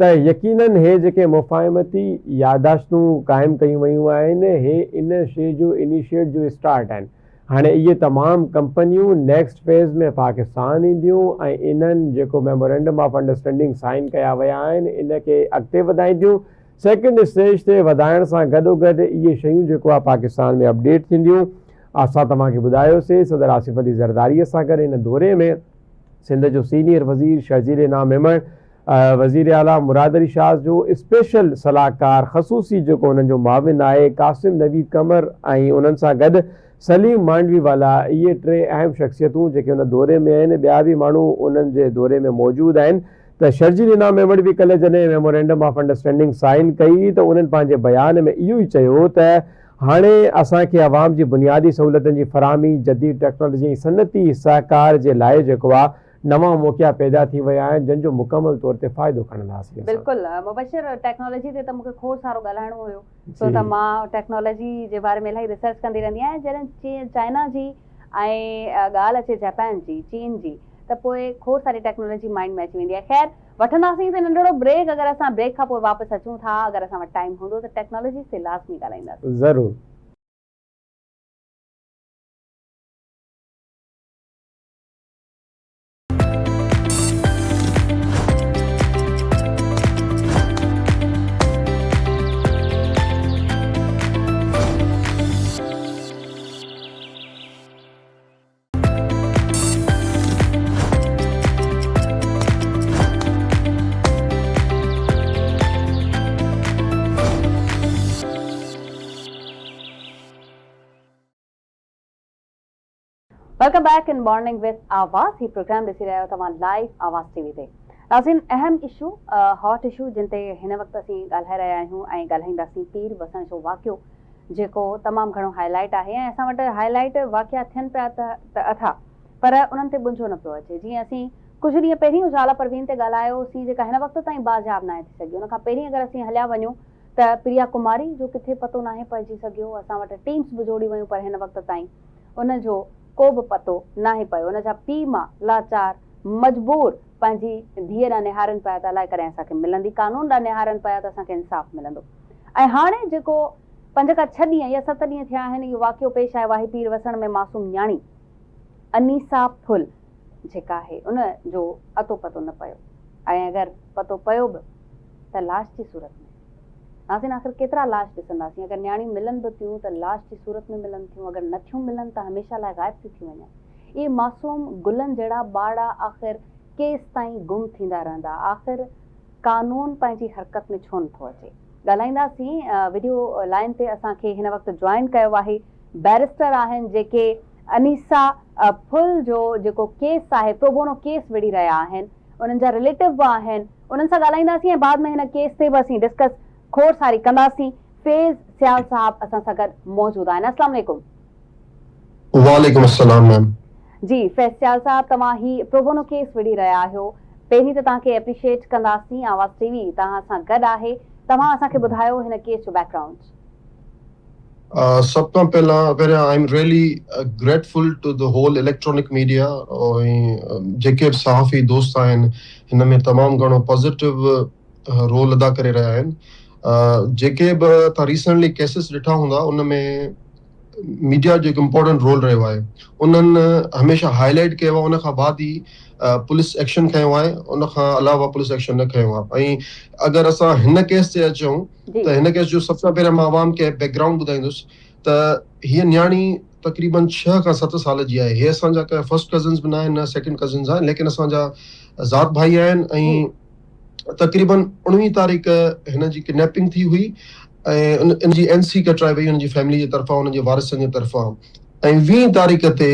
त यकीनन हे जेके मुफ़ाहिमती यादाश्तूं क़ाइमु कयूं वयूं आहिनि, हे इन शइ जो इनिशिएट जो स्टार्ट आहिनि। हाणे इहे तमामु कंपनियूं नेक्स्ट फेज़ में पाकिस्तान ईंदियूं ऐं इन्हनि जेको मेमोरेंडम ऑफ अंडरस्टैंडिंग साइन कया विया आहिनि इन खे अॻिते वधाईंदियूं। सेकेंड स्टेज ते वधाइण सां गॾोगॾु इहे शयूं जेको आहे पाकिस्तान में अपडेट थींदियूं। असां तव्हांखे ॿुधायोसीं सदर आसिफ अली ज़रदारीअ सां गॾु इन दौरे में सिंध जो सीनियर वज़ीर शर्जील इनाम मेमण, वज़ीर आला मुराद अली शाह जो स्पेशल सलाहकार ख़सूसी जेको उन्हनि जो मुआविन आहे क़ासिम नवीद कमर ऐं उन्हनि सां गॾु सलीम मांडवी वाला, इहे टे अहम शख़्सियतूं जेके उन दौरे में आहिनि। ॿिया बि माण्हू उन्हनि जे दौरे में मौजूदु आहिनि। त शर्जील इनाम मेमण बि कल्ह जॾहिं मेमोरेंडम ऑफ अंडरस्टैंडिंग साइन कई त उन्हनि पंहिंजे बयान में इहो ई चयो त हाणे असांखे आवाम जी बुनियादी सहूलियतनि जी फराहमी, जदीद टेक्नोलॉजी ऐं सनती सहकार जे लाइ जेको आहे नवां मौक़िया पैदा थी विया आहिनि जंहिंजो मुकमल तौर ते फ़ाइदो खणंदासीं। बिल्कुलु मुबशिर, टेक्नोलॉजी ते त मूंखे खोड़ सारो ॻाल्हाइणो हुयो, छो त मां टेक्नोलॉजी जे बारे में इलाही रिसर्च कंदी रहंदी आहियां। जॾहिं चाइना जी ऐं ॻाल्हि अचे जापान जी, चीन जी, त पोइ खोड़ सारी टेक्नोलॉजी माइंड में अची वेंदी आहे। ख़ैर वठंदासीं त नंढिड़ो ब्रेक, अगरि असां ब्रेक खां पोइ वापसि अचूं था, अगरि असां वटि टाइम हूंदो त टेक्नोलॉजी ते लाज़मी ॻाल्हाईंदासीं। ज़रूरु। Welcome back in morning with आवाज़। ही प्रोग्राम ॾिसी रहियो तव्हां लाइव आवाज़ टीवी ते। नाज़रीन, अहम इशू, हॉट इशू जिन ते हिन वक़्तु असीं ॻाल्हाए रहिया आहियूं ऐं ॻाल्हाईंदासीं पीर वसण जो वाक़ियो जेको तमामु घणो हाईलाइट आहे ऐं असां वटि हाईलाइट वाक़िया थियनि पिया त अथा, पर उन्हनि ते बुंझो न पियो अचे। जीअं असीं कुझु ॾींहं पहिरीं उजाला परवीन ते ॻाल्हायोसीं जेका हिन वक़्त ताईं बाज़ियाब नाहे थी सघी। उनखां पहिरीं अगरि असीं हलिया वञूं त प्रिया कुमारी जो किथे पतो नाहे पइजी सघियो। असां वटि टीम्स बि जोड़ी वियूं पर हिन वक़्त ताईं उनजो को बि पतो नाहे पियो। उनजा पीउ मां लाचार मजबूर पंहिंजी धीअ ॾांहुं निहारनि पिया त अलाए कॾहिं असांखे मिलंदी, कानून ॾांहुं निहारनि पिया त असांखे इंसाफ़ मिलंदो। ऐं हाणे जेको 5 खां 6 ॾींहं या 7 ॾींहं थिया आहिनि इहो वाक़ियो पेश आयो आहे पीर वसण में मासूम न्याणी अनीसा फुल जेका आहे उन जो अतो पतो न पियो। ऐं अगरि पतो पियो बि त लाश जी सूरत में। नाज़रीन, आख़िर केतिरा लाश ॾिसंदासीं? अगरि न्याणी मिलनि बि थियूं त लाश जी सूरत में मिलनि थियूं, अगरि नथियूं मिलनि त हमेशह लाइ ग़ाइब थी वञनि। इहे मासूम गुलनि जहिड़ा ॿार आख़िर केसि ताईं गुम थींदा रहंदा? आख़िर कानून पंहिंजी हरकत में छो नथो अचे? ॻाल्हाईंदासीं। वीडियो लाइन ते असांखे हिन वक़्तु जॉइन कयो आहे बैरिस्टर आहिनि जेके अनीसा फुल जो जेको केस आहे प्रोबोनो केस विड़ी रहिया आहिनि, उन्हनि जा रिलेटिव बि आहिनि। उन्हनि सां ॻाल्हाईंदासीं ऐं बाद में हिन केस ते बि असीं डिस्कस खोड़ सारी कंदासीं। फैज़ सियाल साहब असां सां गॾु मौजूदु आहिनि। अस्सलाम वालेकुम। वालेकुम अस्सलाम मैम। जी फैज़ सियाल साहब, तव्हां ही प्रोबोनो केस विड़ी रहिया आहियो। पहिरीं त तव्हांखे एप्रिशिएट कंदासीं, आवाज़ टीवी तव्हां सां गॾु आहे। तव्हां असांखे ॿुधायो हिन केस जो बैकग्राउंड। सब खां पहिरियां I am really grateful to the whole electronic media और जेके सहाफ़ी दोस्त आहिनि हिन में तमामु घणो पॉजिटिव रोल अदा करे रहिया आहिनि। जेके बि तव्हां रिसेंटली केसिस ॾिठा हूंदा उन में मीडिया जो हिकु इम्पोर्टेंट रोल रहियो आहे। उन्हनि हमेशह हाईलाइट कयो आहे, उन खां बाद ई पुलिस एक्शन खयो आहे, उन खां अलावा पुलिस एक्शन न खयो आहे। ऐं अगरि असां हिन केस ते अचूं त हिन केस जो सभ खां पहिरियों मां आवाम खे बैकग्राउंड ॿुधाईंदुसि त हीअ न्याणी तक़रीबन 6 खां 7 साल जी आहे। हे असांजा का फर्स्ट कज़न्स बि न आहिनि, न सेकेंड कज़न्स आहिनि, लेकिन असांजा ज़ात भाई आहिनि। ऐं तक़रीबन 19 तारीख़ हिन जी किडनैपिंग थी हुई ऐं इन जी NC कटाई वई हुनजी फैमिली जे तरफ़ां, हुनजे वारिसनि जे तरफ़ां। ऐं 20 तारीख़ ते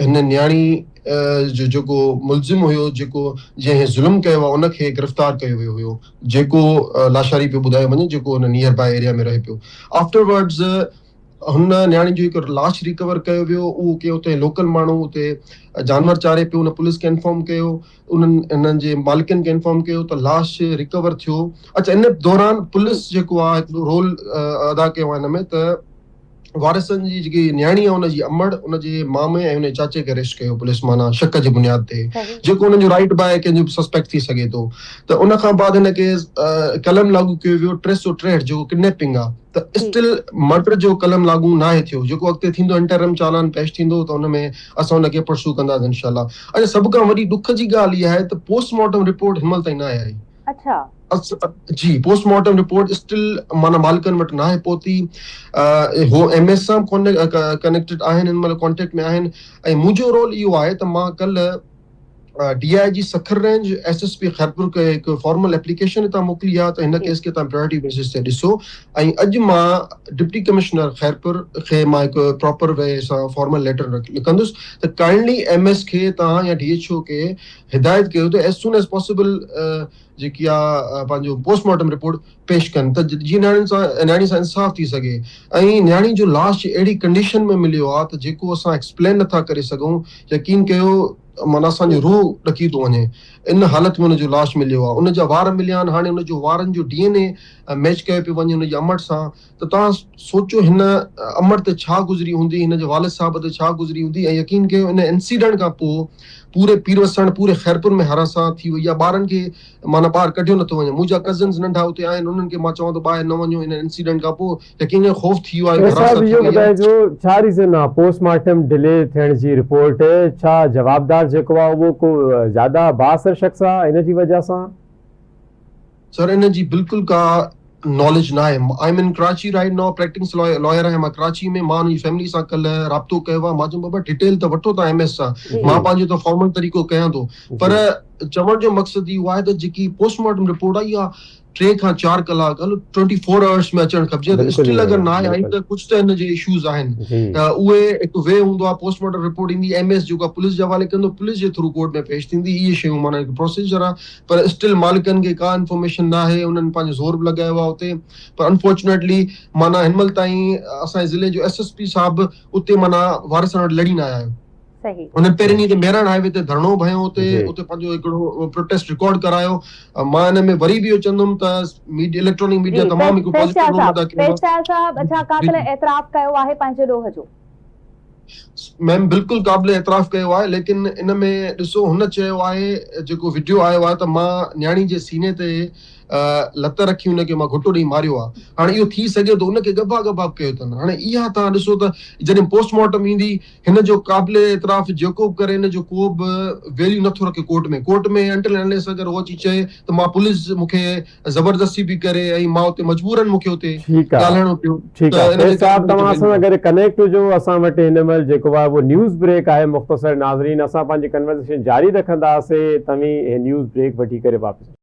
हिन न्याणी जो जेको मुलज़िम हुयो, जेको जंहिं ज़ुल्म कयो आहे, उनखे गिरफ़्तार कयो वियो हुयो, जेको लाशारी पियो ॿुधायो वञे, जेको हुन नियर बाय एरिया में रहे पियो। आफ्टरवर्ड्स हुन न्याणी जो हिकु लाश रिकवर कयो वियो। उहो के उते लोकल माण्हू उते जानवर चारे पियो, उन पुलिस खे इंफॉर्म कयो, उन्हनि इन्हनि जे मालिकनि खे इंफॉर्म कयो त लाश रिकवर थियो। अच्छा, इन दौरान पुलिस जेको आहे हिकिड़ो रोल अदा कयो आहे हिन में, त वारिसनि जी जेकी न्याणी आहे उनजी अमड़, उनजे मामे ऐं उनजे चाचे खे अरेस्ट कयो पुलिस, माना शक जी बुनियाद ते, जेको उन्हनि जो राइट बाय कंहिंजो बि सस्पेक्ट थी सघे थो। त उन खां बाद हिनखे कलम लागू कयो वियो 363 जेको किडनैपिंग आहे। त स्टिल मर्डर जो कलम लागू न आहे थियो, जेको अॻिते थींदो इंटरम चालान पेश थींदो त उन में असां उनखे परसू कंदासीं इंशाल्लाह। अच्छा, सभ खां वॾी दुख जी ॻाल्हि इहा आहे त पोस्टमार्टम रिपोर्ट हिनमहिल ताईं न आई। अच्छा जी, पोस्टमार्टम रिपोर्ट स्टिल माना मालिकनि वटि न आहे पहुती। हो MS सां कनेक्टेड आहिनि, हिन महिल कॉन्टेक्ट में आहिनि। ऐं मुंहिंजो रोल इहो आहे त मां कल्ह DIG Sukkur range SSP Khairpur खे हिकु फॉर्मल एप्लीकेशन हितां मोकिली आहे त हिन केस खे तव्हां प्रायोरिटी बेसिस ते ॾिसो। ऐं अॼु मां डिप्टी कमिश्नर खैरपुर खे मां हिकु प्रॉपर वे सां फॉर्मल लेटर लिखंदुसि त काइंडली MS खे तव्हां या DHO खे हिदायत कयो त एज सून एज पॉसिबल जेकी आहे पंहिंजो पोस्टमार्टम रिपोर्ट पेश कनि, त जीअं न्याणी सां इंसाफ़ थी सघे। ऐं न्याणी जो लाश अहिड़ी कंडीशन में मिलियो आहे त जेको असां एक्सप्लेन नथा करे सघूं। यकीन कयो, माना असांजो रूह ॾकी थो वञे, इन हालत में हुनजो लाश मिलियो आहे। उनजा वार मिलिया आहिनि, हाणे उनजो वारनि जो DNA मैच कयो पियो वञे हुनजी अमड़ सां। त तव्हां सोचो हिन अमड़ ते छा गुज़री हूंदी, हिन जे वालिद साहब ते छा गुज़री हूंदी। ऐं यकीन कयो, इन इंसिडेंट खां पोइ पूरे पीरवसण, पूरे खैरपुर में हरासा थी वई आहे। ॿारनि खे माना ॿाहिरि कढियो नथो वञे। मुंहिंजा कज़न्स नंढा उते आहिनि, उन्हनि खे मां चवां त ॿाहिरि न वञो इन इंसिडेंट खां पोइ। यकीन ख़ौफ़ थी वियो आहे, हरासा थी वई आहे। जो छा रीज़न आहे पोस्टमार्टम डिले थियण जी रिपोर्ट? छा जवाबदार जेको आहे उहो को ज़्यादा बाअसर शख्स आहे इन जी वजह सां? सर, इन जी बिल्कुलु का नॉलेज न आहे। आई एम इन Karachi right now, practice lawyer आहियां मां कराची में। मां हुनजी फैमिली सां कल्ह राब्तो कयो आहे। मां चयो बाबा डिटेल त वठो तव्हां MS सां, मां पंहिंजो त फॉर्मल तरीक़ो कयां थो। पर चवण जो मक़सदु इहो आहे त जेकी पोस्टमार्टम रिपोर्ट आहे इहा 3 खां 4 कलाक 24 आवर्स में अचणु खपजे। स्टिल अगरि न आहे त कुझु त हिन जे इशूज़ आहिनि। त उहे हिकु वे हूंदो आहे, पोस्टमार्टम रिपोर्ट ईंदी, MS जेको पुलिस जे हवाले कंदो, पुलिस जे थ्रू कोर्ट में पेश थींदी। इहे शयूं माना हिकु प्रोसीजर आहे। पर स्टिल मालिकनि खे का इंफॉर्मेशन न आहे, उन्हनि पंहिंजो ज़ोर बि लॻायो आहे उते। पर अनफॉर्चुनेटली माना हिनमहिल ताईं असांजे ज़िले जो SSP साहब उते माना वारिसनि वटि लड़ी न आया आहिनि। उन पहिरीं ॾींहं ते मेरठ हाईवे ते धरणो भयो, उते पंहिंजो हिकिड़ो प्रोटेस्ट रिकॉर्ड करायो। मां हिन में वरी बि इहो चवंदुमि त इलेक्ट्रॉनिक मीडिया तमामु हिकु पॉजिटिव रोल अदा कयो आहे। अच्छा, क़ाबिल एतराफ़ कयो आहे पंहिंजे ॾोह जो? मैम, बिल्कुलु क़ाबिल एतराफ़ कयो आहे, लेकिन इन में ॾिसो, हुन चयो आहे, जेको वीडियो आयो आहे, त मां न्याणी जे सीने ते लत रखी हुनखे मां घुटो ॾेई मारियो आहे। हाणे इहो थी सघे थो उनखे गबा गबा कयो अथनि। हाणे इहा तव्हां ॾिसो त जॾहिं पोस्टमार्टम ईंदी, हिन जो क़ाबिल एतराफ़ जेको बि करे, हिन जो को बि वैल्यू नथो रखे कोर्ट में अंटिल अनलेस अगरि उहो अची चए त मां पुलिस मूंखे ज़बरदस्ती बि करे ऐं मां उते मजबूरन मूंखे उते ॻाल्हाइणो पियो। ठीकु आहे साहब, तव्हां असां सां गॾु कनेक्ट हुजो। असां वटि हिन महिल जेको आहे उहो न्यूज़ ब्रेक आहे मुख़्तसर। नाज़रीन, असां पंहिंजी कन्वर्सेशन जारी रखंदासीं। तव्हीं हे न्यूज़ ब्रेक वठी करे वापसि।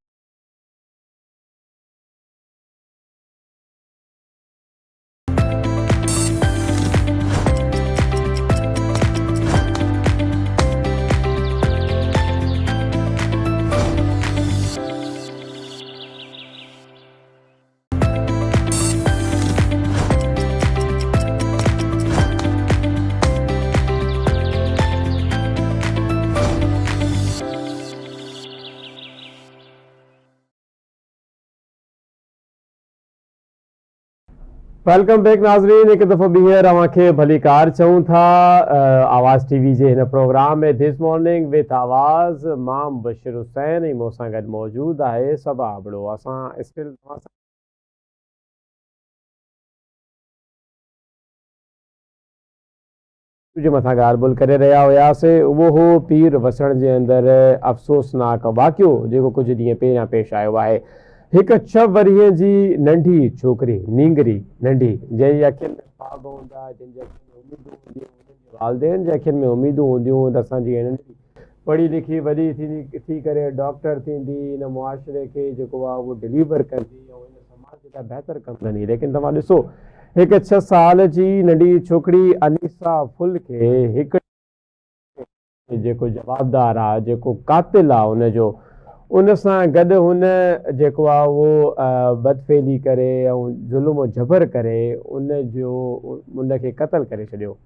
वेलकम बैक नाज़रीन, एक दफ़ो ॿीहर अव्हांखे भली कार चऊं था आवाज़ TV जे हिन प्रोग्राम में दिस मॉर्निंग विथ आवाज़। मां मुबशिर हुसैन ऐं मूं सां गॾु मौजूदु आहे सबा आबड़ो। असां स्टिल जे मथां ॻाल्हि ॿोल करे रहिया हुआसीं उहो हो पीर वसण जे अंदरि अफ़सोसनाक वाक़ियो जेको कुझु ॾींहं पहिरियां पेश आयो आहे। हिकु 6 वरीअ जी नंढी छोकिरी नींगरी नंढी जंहिंजी अखियुनि में ख्वाब हूंदा जंहिंजी अखियुनि में उमेदूं हूंदियूं उन्हनि जे वालदेन जे अखियुनि में उमेदूं हूंदियूं त असांजी नंढी पढ़ी लिखी वॾी थी करे डॉक्टर थींदी इन मुआशिरे खे जेको आहे उहो डिलीवर कंदी ऐं इन समाज जे लाइ बहितर कमु कंदी। लेकिन तव्हां ॾिसो हिकु 6 साल जी नंढी छोकिरी अनीसा फुल खे हिकु जेको जवाबदार आहे जेको कातिल आहे उनजो उन सां गॾु हुन जेको आहे उहो बदफ़ेली करे ऐं ज़ुल्म जबर करे उनखे क़तल करे छॾियो।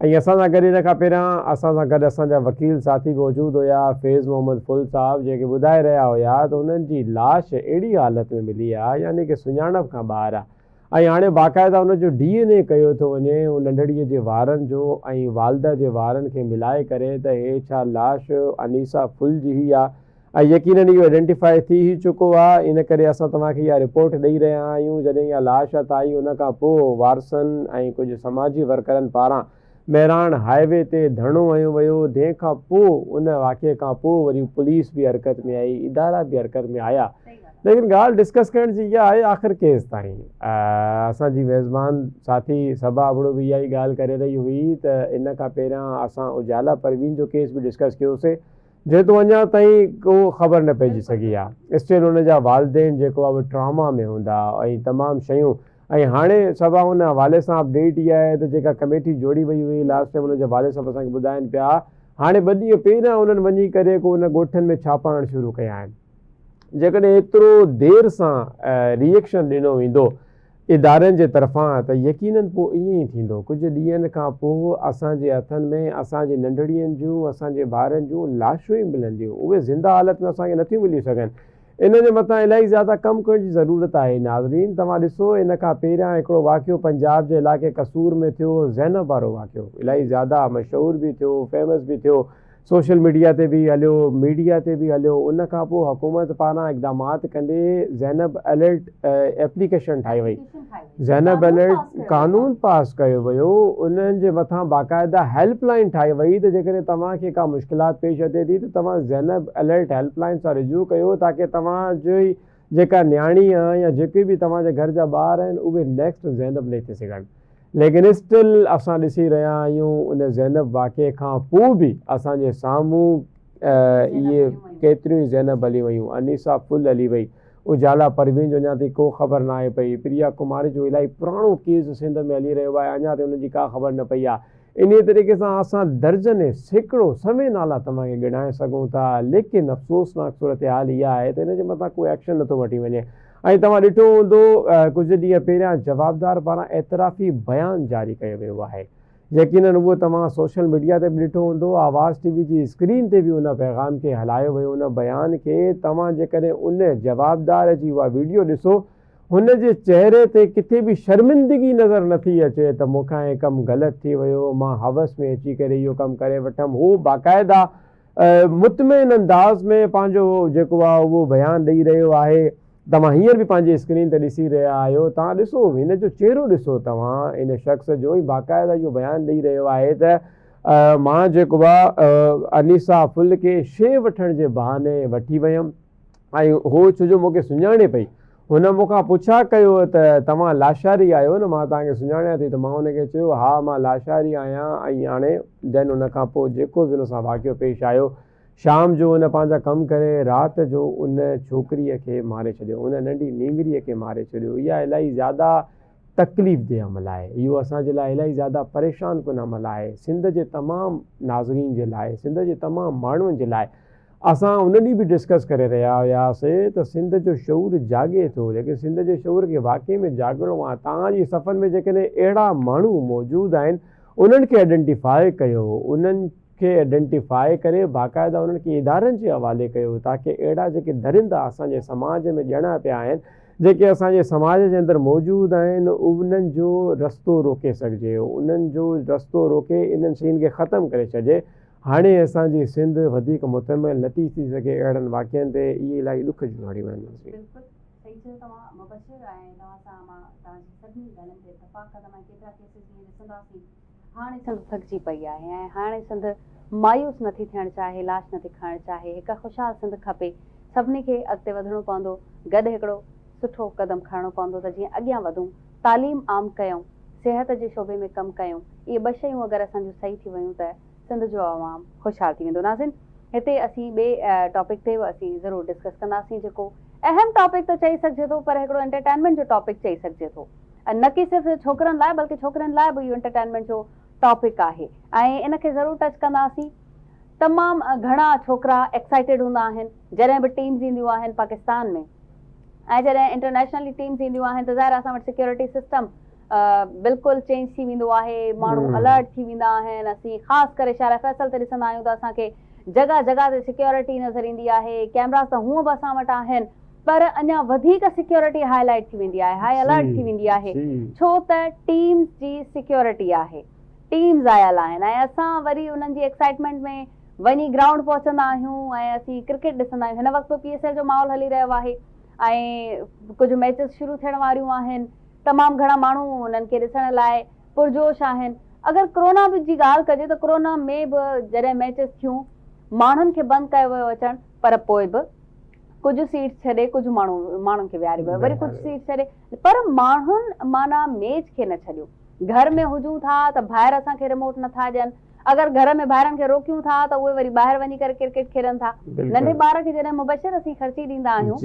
ऐं असां सां गॾु इन खां पहिरियां असां सां गॾु असांजा वकील साथी मौजूदु हुया फैज़ मोहम्मद फुल साहब जेके ॿुधाए रहिया हुया त उन्हनि जी लाश अहिड़ी हालत में मिली आहे यानी कि सुञाणप खां ॿाहिरि आहे। ऐं हाणे बाक़ाइदा उनजो DNA कयो थो वञे उन नंढड़ीअ जे वारनि जो ऐं वालदा जे वारनि खे मिलाए करे त हे छा लाश अनीसा फुल जी ई आहे ऐं यकीनन इहो आइडेंटिफाई थी ई चुको आहे। इन करे असां तव्हांखे इहा रिपोर्ट ॾेई रहिया आहियूं। जॾहिं इहा लाश आई उन खां पोइ वारसनि ऐं कुझु समाजी वर्करनि पारां महिराण हाईवे ते धरणो हयो वियो। जंहिं खां पोइ उन वाक़िए खां पोइ वरी पुलिस बि हरकत में आई इदारा बि हरकत में आया। लेकिन ॻाल्हि डिस्कस करण जी इहा आहे आख़िर केसि ताईं असांजी मेज़बान साथी सबा अबड़ो बि इहा ई ॻाल्हि करे रही हुई त इन खां पहिरियां असां उजाला परवीन जो केस बि डिस्कस कयोसीं जेतो अञा ताईं को ख़बर न पइजी सघी आहे। स्टिल हुन जा वालदेन जेको आहे उहो ट्रामा में हूंदा ऐं तमामु शयूं ऐं हाणे सभा हुन हवाले सां अपडेट इहा आहे त जेका कमेटी जोड़ी वई हुई लास्ट टाइम हुन जे हवाले सां असांखे ॿुधाइनि पिया हाणे 2 ॾींहं पहिरियां उन्हनि वञी करे को उन ॻोठनि में छापा हणणु शुरू कया आहिनि। जेकॾहिं एतिरो देरि सां रिएक्शन ॾिनो वेंदो इदारनि जे तरफ़ां त यकीननि पोइ ईअं ई थींदो। कुझु ॾींहंनि खां पोइ असांजे हथनि में असांजे नंढड़ीअनि जूं असांजे ॿारनि जूं लाशूं ई मिलंदियूं उहे ज़िंदा हालत में असांखे नथियूं मिली सघनि। इन जे मथां इलाही ज़्यादा कमु करण जी ज़रूरत आहे। नाज़रीन तव्हां ॾिसो इन खां पहिरियां हिकिड़ो वाक़ियो पंजाब जे इलाइक़े कसूर में थियो ज़ैनब वारो वाक़ियो इलाही ज़्यादा मशहूरु बि थियो फेमस बि थियो सोशल मीडिया ते बि हलियो मीडिया ते बि हलियो। उन खां पोइ हुकूमत पारां इक़दामात कंदे ज़ैनब अलर्ट एप्लीकेशन ठाही वई ज़ैनब अलर्ट कानून पास कयो वियो। उन्हनि जे मथां बाक़ाइदा हेल्पलाइन ठाही वई त जेकॾहिं तव्हांखे का मुश्किलात पेश अचे थी त तव्हां ज़ैनब अलर्ट हेल्पलाइन सां रिजू कयो ताकी तव्हांजी जेका न्याणी आहे या जेके बि तव्हांजे घर जा ॿार आहिनि उहे नेक्स्ट ज़ैनब न थी सघनि। लेकिन स्टिल असां ॾिसी रहिया आहियूं उन ज़ैनब वाक़िए खां पोइ बि असांजे साम्हूं इहे केतिरियूं ई ज़ैनब हली वियूं अनीसा फुल हली वई उजाला परवीन जो अञा ताईं को ख़बर न आहे पई। प्रिया कुमारी जो इलाही पुराणो केस सिंध में हली रहियो आहे अञा ताईं उनजी का ख़बर न पई आहे। इन तरीक़े सां असां दर्जने सैकड़ो सवे नाला तव्हांखे गिणाए सघूं था। लेकिन अफ़सोसनाक सूरत हाल इहा आहे त इन जे मथां कोई एक्शन नथो वठी वञे। ऐं तव्हां ॾिठो हूंदो कुझु ॾींहं पहिरियां जवाबदार पारां एतिराफ़ी बयानु जारी कयो वियो आहे। यकीनन उहो तव्हां सोशल मीडिया ते बि ॾिठो हूंदो आवाज़ TV जी स्क्रीन ते बि उन पैगाम खे हलायो वियो उन बयान खे। तव्हां जेकॾहिं उन जवाबदार जी उहा वीडियो ॾिसो हुन जे चहिरे ते किथे बि शर्मिंदगी नज़र नथी अचे त मूंखां हे कमु ग़लति थी वियो मां हवस में अची करे इहो कमु करे वठमि। हू बाक़ाइदा मुतमिन अंदाज़ में पंहिंजो जेको आहे उहो बयानु ॾेई रहियो आहे। तव्हां हींअर बि पंहिंजी स्क्रीन ते ॾिसी रहिया आहियो। तव्हां ॾिसो हिन जो चहिरो ॾिसो तव्हां इन शख़्स जो ई बाक़ाइदा इहो बयानु ॾेई रहियो आहे त मां जेको आहे अनीसा फुल खे शइ वठण जे बहाने वठी वियमि ऐं उहो छो जो मूंखे सुञाणे पई। हुन मूंखां पुछा कयो त तव्हां लाशारी आहियो न मां तव्हांखे सुञाणियां थी त मां हुनखे चयो हा मां लाशारी आहियां। ऐं हाणे देन उन खां पोइ जेको बि हुन सां वाक़ियो पेश आयो शाम जो उन पंहिंजा कमु करे राति जो उन छोकिरीअ खे मारे छॾियो उन नंढी नींगरीअ खे मारे छॾियो। इहा इलाही ज़्यादा तकलीफ़ दे अमल आहे। इहो असांजे लाइ इलाही ज़्यादा परेशान कुन अमल आहे सिंध जे तमामु नाज़रीन जे लाइ सिंध जे तमामु माण्हुनि जे लाइ। असां उन ॾींहुं बि डिस्कस करे रहिया हुआसीं त सिंध जो शऊर जाॻे थो लेकिन सिंध जे शऊर खे वाक़ई में जाॻणो आहे। तव्हांजी सफ़नि में जेकॾहिं अहिड़ा माण्हू मौजूदु आहिनि उन्हनि खे आइडेंटिफाई कयो उन्हनि खे आइडेंटिफाई करे बाक़ाइदा उन्हनि खे इदारनि जे हवाले कयो ताकी अहिड़ा जेके दरिंदा असांजे समाज में ॼणा पिया आहिनि जेके असांजे समाज जे अंदरि मौजूदु आहिनि उन्हनि जो रस्तो रोके सघिजे उन्हनि जो रस्तो रोके इन्हनि शयुनि खे ख़तमु करे छॾे। हाणे असांजी सिंध वधीक मुतमिल नथी थी सघे अहिड़नि वाक़िअनि ते इहे इलाही ॾुख जूं घड़ियूं आहिनि। बिल्कुलु सही चयो तव्हां मुबशिर ऐं तव्हां सां मां तव्हांजी सभिनी ॻाल्हियुनि ते इतफ़ाक़ तव्हां केतिरा केसिस ईअं ॾिसंदासीं हाणे सिंध थकिजी पई आहे ऐं हाणे सिंध मायूस नथी थियणु चाहे, लाश नथी खणणु चाहे। हिकु ख़ुशहाल सिंध खपे। सभिनी खे अॻिते वधणो पवंदो, गॾु हिकिड़ो सुठो क़दम खणणो पवंदो त जीअं अॻियां वधूं, तालीम आम कयूं, सिहत जे शोबे में कमु कयूं। इहे ॿ शयूं अगरि असांजूं सही थी वियूं त सिंध जो आवाम ख़ुशहाल थी वेंदो। नाज़रीन, हिते असीं ॿिए टॉपिक ते असीं ज़रूरु डिस्कस कंदासीं, जेको अहम टॉपिक त चई सघिजे थो, पर हिकिड़ो एंटरटेनमेंट जो टॉपिक चई सघिजे थो। न कि सिर्फ़ु छोकिरनि लाइ, बल्कि छोकिरनि लाइ बि इहो एंटरटेनमेंट जो टॉपिक आहे ऐं इनखे ज़रूरु टच कंदासीं। तमामु घणा छोकिरा एक्साइटेड हूंदा आहिनि जॾहिं बि टीम्स ईंदियूं आहिनि पाकिस्तान में, ऐं जॾहिं इंटरनेशनली टीम्स ईंदियूं आहिनि त ज़ाहिर असां वटि सिक्योरिटी सिस्टम बिल्कुलु चेंज थी वेंदो आहे, माण्हू अलर्ट थी वेंदा आहिनि। असीं ख़ासि करे शहर फैसल ते ॾिसंदा आहियूं त असांखे जॻह जॻह ते सिक्योरिटी नज़र ईंदी आहे। कैमरा त हूअं बि असां वटि आहिनि, पर अञा वधीक सिक्योरिटी हाईलाइट थी वेंदी आहे, हाई अलर्ट थी वेंदी आहे, छो त टीम्स जी सिक्योरिटी आहे, टीम्स आयल आहिनि ऐं असां वरी उन्हनि जी एक्साइटमेंट में वञी ग्राउंड पहुचंदा आहियूं ऐं असीं क्रिकेट ॾिसंदा आहियूं। हिन वक़्तु PSL जो माहौल हली रहियो आहे ऐं कुझु मैचिस शुरू थियण वारियूं आहिनि। तमामु घणा माण्हू उन्हनि खे ॾिसण लाइ पुरजोश आहिनि। अगरि कोरोना जी ॻाल्हि कजे त कोरोना में बि जॾहिं मैचिस थियूं, माण्हुनि खे बंदि कयो वियो अचणु, पर पोइ बि कुझु सीट्स छॾे कुझु माण्हुनि खे विहारे वियो, वरी कुझु सीट्स छॾे, पर माण्हुनि माना मैच खे न छॾियो। घर में हुजूं था त ॿाहिरि असांखे रिमोट नथा ॾियनि, अगरि घर में ॿारनि खे रोकियूं था त उहे वरी ॿाहिरि वञी करे क्रिकेट खेॾनि था। नंढे ॿार खे जॾहिं मुबशर असीं ख़र्ची ॾींदा आहियूं,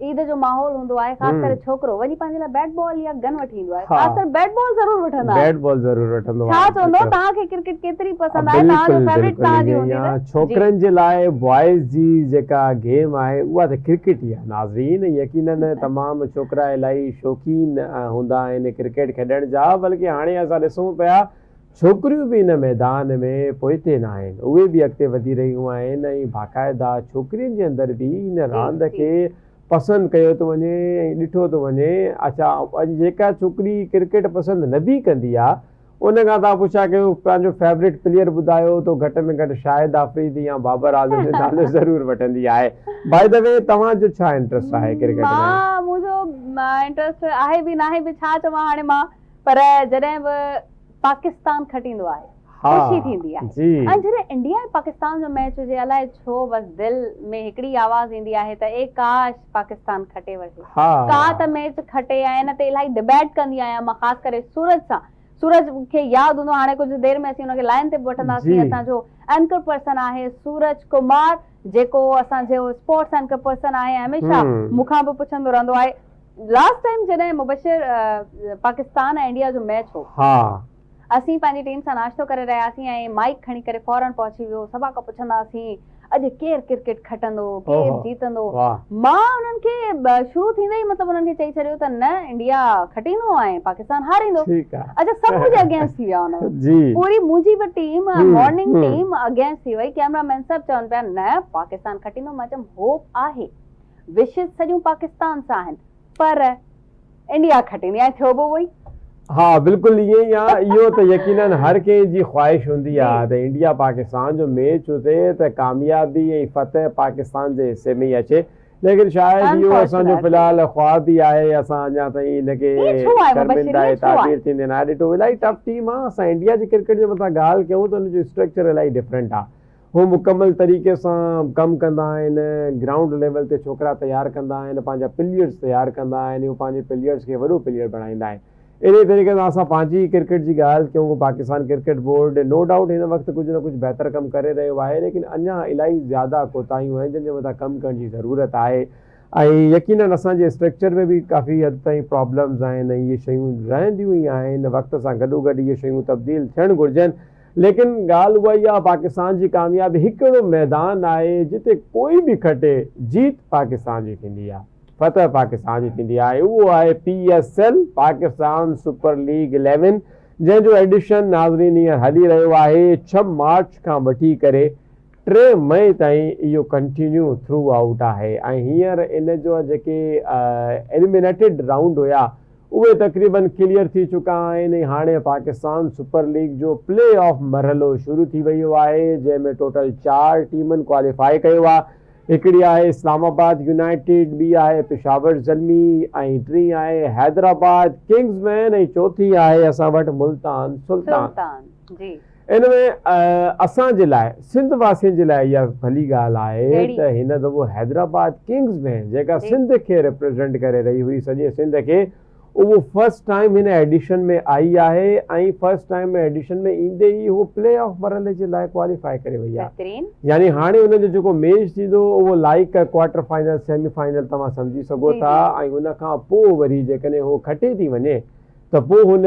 ईद जो माहौल हूंदो आहे, ख़ासि करे छोकिरो वञी पंहिंजे लाइ बैट बॉल या गन वठी ईंदो आहे, ख़ासि करे बैट बॉल ज़रूरु वठंदा आहिनि। छा चवंदो, तव्हांखे क्रिकेट केतिरी पसंदि आहे, तव्हांजो फेवरेट तव्हांजी हूंदी? छोकिरनि जे लाइ बॉयज़ जी जेका गेम आहे उहा त क्रिकेट ई आहे नाज़रीन। यकीनन तमामु छोकिरा इलाही शौक़ीन हूंदा आहिनि क्रिकेट खेॾण जा, बल्कि हाणे असां ॾिसूं पिया छोकिरियूं बि इन मैदान में पोइते न आहिनि, उहे बि अॻिते वधी रहियूं आहिनि ऐं बाक़ाइदा छोकिरियुनि जे अंदरि बि इन रांदि खे पसंदि कयो थो वञे ऐं ॾिठो थो वञे। अच्छा, अॼु जेका छोकिरी क्रिकेट पसंदि न बि कंदी आहे, उन खां तव्हां पुछा कयो पंहिंजो फेवरेट प्लेयर ॿुधायो त घटि में घटि शाहिद आफ़रीदी या बाबर आज़म जो नालो ज़रूरु वठंदी आहे। बाय द वे, तव्हांजो छा इंट्रस्ट आहे क्रिकेट में? मुंहिंजो इंट्रस्ट आहे बि नाहे बि, छा चवां हाणे मां, पर जॾहिं बि पाकिस्तान खटींदो आहे ख़ुशी थींदी आहे। ऐं जॾहिं इंडिया ऐं पाकिस्तान जो मैच हुजे, अलाए छो बसि दिलि में हिकिड़ी आवाज़ ईंदी आहे त ए काश पाकिस्तान खटे वठे, का त मैच खटे। ऐं इन ते इलाही डिबेट कंदी आहियां मां, ख़ासि करे सूरज सां। सूरज खे यादि हूंदो, हाणे कुझु देरि में असीं हुनखे लाइन ते बि वठंदासीं। असांजो एंकर पर्सन आहे सूरज कुमार, जेको असांजो स्पोर्ट्स एंकर पर्सन आहे, हमेशह मूंखां बि पुछंदो रहंदो आहे। लास्ट टाइम जॾहिं मुबशर पाकिस्तान ऐं इंडिया जो मैच हो, असीं पंहिंजी टीम सां नाश्तो करे रहियासीं ऐं माइक खणी करे फौरन पहुची वियो, सभा खां पुछंदासीं अॼु केरु क्रिकेट खटंदो, केरु जीतंदो। मां उन्हनि खे शुरू थींदे ई मतिलबु उन्हनि खे चई छॾियो त न, इंडिया खटींदो ऐं पाकिस्तान हारींदो। अच्छा, सभु मुंहिंजे अगेंस्ट थी विया हुन, पूरी मुंहिंजी बि टीम, मॉर्निंग टीम अगेंस्ट थी वई। कैमरामैन सभु चवनि पिया न पाकिस्तान खटींदो। मां चयमि होप आहे, विशिस सॼियूं पाकिस्तान सां आहिनि, पर इंडिया खटींदी ऐं थियो बि उहो ई। हाँ, बिल्कुलु ईअं ई आहे। इहो त यकीनन हर कंहिं जी ख़्वाहिश हूंदी आहे त इंडिया पाकिस्तान जो मैच हुजे त कामयाबी ऐं फतह पाकिस्तान जे हिसे में ई अचे, लेकिन शायदि इहो असांजो फ़िलहाल ख़्वाब ई आहे। असां अञा ताईं हिनखे शर्मिंदा ताबीर थींदे न आहे ॾिठो। इलाही टफ टीम आहे। असां इंडिया जे क्रिकेट जे मथां ॻाल्हि कयूं त हुनजो स्ट्रक्चर इलाही डिफरेंट आहे। हू मुकमल तरीक़े सां कमु कंदा आहिनि, ग्राउंड लेवल ते छोकिरा तयारु कंदा आहिनि, पंहिंजा प्लेयर्स तयारु कंदा आहिनि, हू पंहिंजे प्लेयर्स खे वॾो प्लेयर बणाईंदा आहिनि। इन तरीक़े सां असां पंहिंजी क्रिकेट जी ॻाल्हि कयूं, पाकिस्तान क्रिकेट बोर्ड नो डाउट हिन वक़्तु कुझु न कुझु बहितर कमु करे रहियो आहे, लेकिन अञा इलाही ज़्यादा कोताहियूं आहिनि जंहिंजे मथां कमु करण जी ज़रूरत आहे। ऐं यकीनन असांजे स्ट्रक्चर में बि काफ़ी हद ताईं प्रॉब्लम्स आहिनि ऐं इहे शयूं रहंदियूं ई आहिनि। वक़्त सां गॾोगॾु इहे शयूं तब्दील थियणु घुरिजनि, लेकिन ॻाल्हि उहा ई आहे, पाकिस्तान जी कामयाबी हिकिड़ो मैदान आहे जिते कोई बि खटे जीत पाकिस्तान जी थींदी आहे, फतह पाकिस्तान जी थींदी आहे। उहो आहे PSL, पाकिस्तान सुपर लीग 11, जंहिंजो एडिशन नाज़रीन हींअर हली रहियो आहे। 6 मार्च खां वठी करे 3 मई ताईं इहो कंटिन्यू थ्रू आउट आहे। ऐं हींअर इन जो जेके एलिमिनेटेड राउंड हुया उहे तक़रीबन क्लियर थी चुका आहिनि। हाणे पाकिस्तान सुपर लीग जो प्ले ऑफ मरहलो शुरू थी वियो आहे, जंहिंमें टोटल 4 टीमनि क्वालिफाई कयो आहे। हिकिड़ी आहे इस्लामाबाद यूनाइटेड, ॿी आहे पेशावर ज़ल्मी, ऐं टी आहे हैदराबाद किंग्समैन, ऐं चौथी आहे असां वटि मुल्तान सुल्तान। जी इन में असांजे लाइ सिंध वासियुनि जे लाइ इहा भली ॻाल्हि आहे त हिन दफ़ो हैदराबाद किंग्समैन जेका सिंध खे रिप्रेज़ेंट करे रही हुई, सॼे सिंध खे, उहो फर्स्ट टाइम हिन एडिशन में आई आहे ऐं फर्स्ट टाइम में एडिशन में ईंदे ई उहो प्ले ऑफ मरहले जे लाइ क्वालिफाई करे वई आहे। यानी हाणे हुनजो जेको मैच थींदो उहो लाइक क्वार्टर फाइनल सेमीफाइनल तव्हां सम्झी सघो था, ऐं उन खां पोइ वरी जेकॾहिं उहो खटे थी वञे त पोइ हुन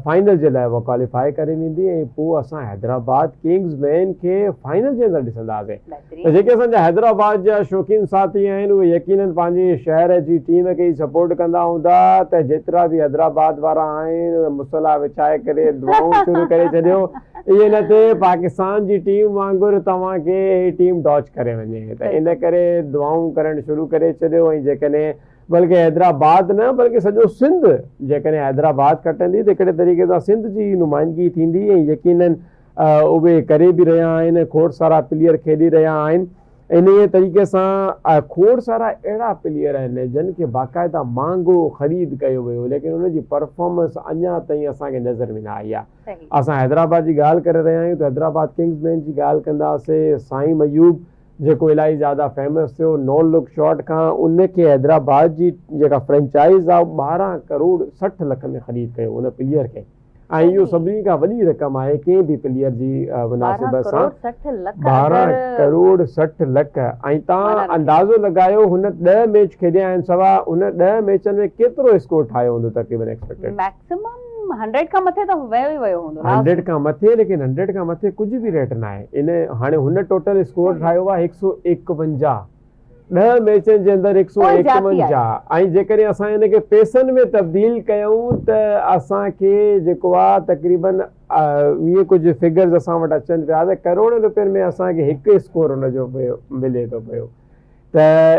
फाइनल जे लाइ उहा क्वालिफाई करे वेंदी, ऐं पोइ असां हैदराबाद किंग्समैन खे फाइनल जे अंदरि ॾिसंदासीं। त जेके असांजा हैदराबाद जा शौक़ीन साथी आहिनि उहे यकीनन पंहिंजे शहर जी टीम खे ई सपोर्ट कंदा हूंदा, त जेतिरा बि हैदराबाद वारा आहिनि मुसला विछाए करे दुआऊं शुरू करे छॾियो, इहे न थिए पाकिस्तान जी टीम वांगुरु तव्हांखे हीअ टीम डॉच करे वञे, त इन करे दुआऊं करणु शुरू करे छॾियो। ऐं जेकॾहिं बल्कि हैदराबाद न बल्कि सॼो सिंध जेकॾहिं हैदराबाद खटंदी त हिकिड़े तरीक़े सां सिंध जी नुमाइंदगी थींदी, ऐं यकीनन उहे करे बि रहिया आहिनि, खोड़ सारा प्लेयर खेॾी रहिया आहिनि। इन तरीक़े सां खोड़ सारा अहिड़ा प्लेयर आहिनि जिन खे बाक़ाइदा महांगो ख़रीद कयो वियो, लेकिन उनजी परफॉर्मेंस अञा ताईं असांखे नज़र में न आई आहे। असां हैदराबाद जी ॻाल्हि करे रहिया आहियूं त हैदराबाद किंग्समैन जी ॻाल्हि कंदासीं। साइम अयूब जेको इलाही ज़्यादा फेमस थियो नो लुक शॉट खां, उनखे हैदराबाद जी जेका फ्रेंचाइज़ आहे 12 करोड़ 60 लख में ख़रीद कयो उन प्लेयर खे, ऐं इहो सभिनी खां वॾी रक़म आहे कंहिं बि प्लेयर जी मुनासिबत सां, 12 करोड़ 60 लख। ऐं तव्हां अंदाज़ो लॻायो हुन 10 मैच खेॾिया आहिनि, सवा उन 10 मैचनि में केतिरो स्कोर ठाहियो हूंदो तक़रीबन एक्सपेक्टेड? मैक्सिमम 100 खां मथे त वियो ई वियो हूंदो, 100 खां मथे, लेकिन 100 खां मथे कुझु बि रेट न आहे। इन हाणे हुन टोटल स्कोर ठाहियो आहे 151, 10 मैचनि जे अंदरि 151। ऐं जेकॾहिं असां हिनखे पैसनि में तब्दील कयूं त असांखे जेको आहे तक़रीबन इहे कुझु फिगर्स असां वटि अचनि पिया त करोड़ रुपयनि में असांखे हिकु स्कोर हुनजो मिले थो पियो, त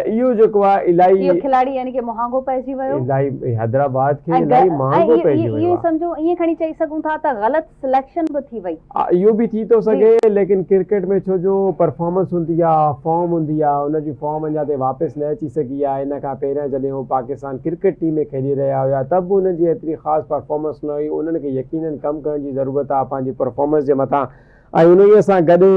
इहो जेको आहे इलाही खिलाड़ी यानी कि महांगो पइजी वियो, इलाही हैदराबाद खे इलाही महांगो पइजी वियो आहे। सम्झो ईअं खणी चई सघूं था त ग़लति सिलेक्शन बि थी वई, इहो बि थी थो सघे, लेकिन क्रिकेट में छो जो परफॉर्मेंस हूंदी आहे, फॉर्म हूंदी आहे, उनजी फॉर्म अञा ताईं वापसि न अची सघी आहे। इन खां पहिरियां जॾहिं उहो पाकिस्तान क्रिकेट टीम में खेॾी रहिया हुया त बि उन्हनि जी एतिरी ख़ासि परफॉर्मेंस न हुई, उन्हनि खे यकीनन कमु करण जी ज़रूरत आहे पंहिंजी परफॉर्मेंस जे मथां। ऐं उन सां गॾु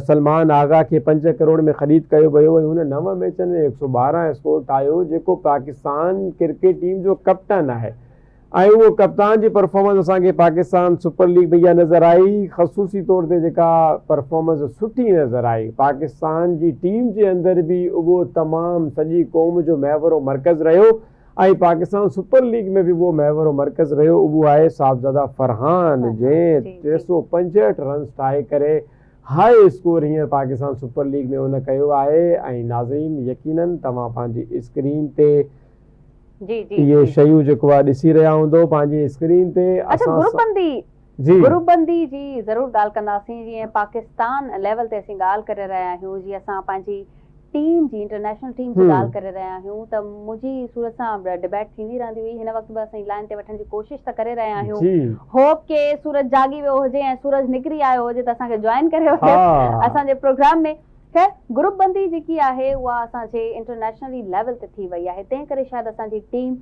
सलमान आगा खे 5 करोड़ में ख़रीद कयो वियो, ऐं हुन 9 मैचनि में 112 स्कोर ठाहियो, जेको पाकिस्तान क्रिकेट टीम जो कप्तान आहे। ऐं उहो कप्तान जी परफॉर्मेंस असांखे पाकिस्तान सुपर लीग में इहा नज़र आई, ख़सूसी तौर ते जेका परफॉर्मेंस सुठी नज़र आई। पाकिस्तान जी टीम जे अंदरि बि उहो तमामु सॼी क़ौम जो महवरो मर्कज़ रहियो, ऐं पाकिस्तान सुपर लीग में बि उहो महवरो मर्कज़ रहियो। उहो आहे साहिबज़ादा फरहान, जंहिं 365 रन्स ठाहे करे हाई स्कोर हींअर पाकिस्तान सुपर लीग में उन कयो आहे। ऐं नाज़रीन यकीनन तव्हां पंहिंजी स्क्रीन ते इहे शयूं जेको आहे ॾिसी रहिया हूंदो पंहिंजी स्क्रीन ते। ग्रुपबंदी जी ज़रूरु ॻाल्हि कंदासीं, जीअं पाकिस्तान लेवल ते असीं ॻाल्हि करे रहिया आहियूं, जीअं असां पंहिंजी टीम जी इंटरनेशनल टीम जी ॻाल्हि करे रहिया आहियूं, त मुंहिंजी सूरत सां डिबेट थींदी रहंदी हुई। हिन वक़्तु बि असां लाइन ते वठण जी कोशिशि त करे रहिया आहियूं। होप के सूरज जागी वियो हुजे ऐं सूरज निकिरी आयो हुजे त असांखे जॉइन करे वठे असांजे प्रोग्राम में। ख़ैर ग्रुपबंदी जेकी आहे उहा असांजे इंटरनेशनली लेवल ते थी वई आहे, तंहिं करे शायदि असांजी टीम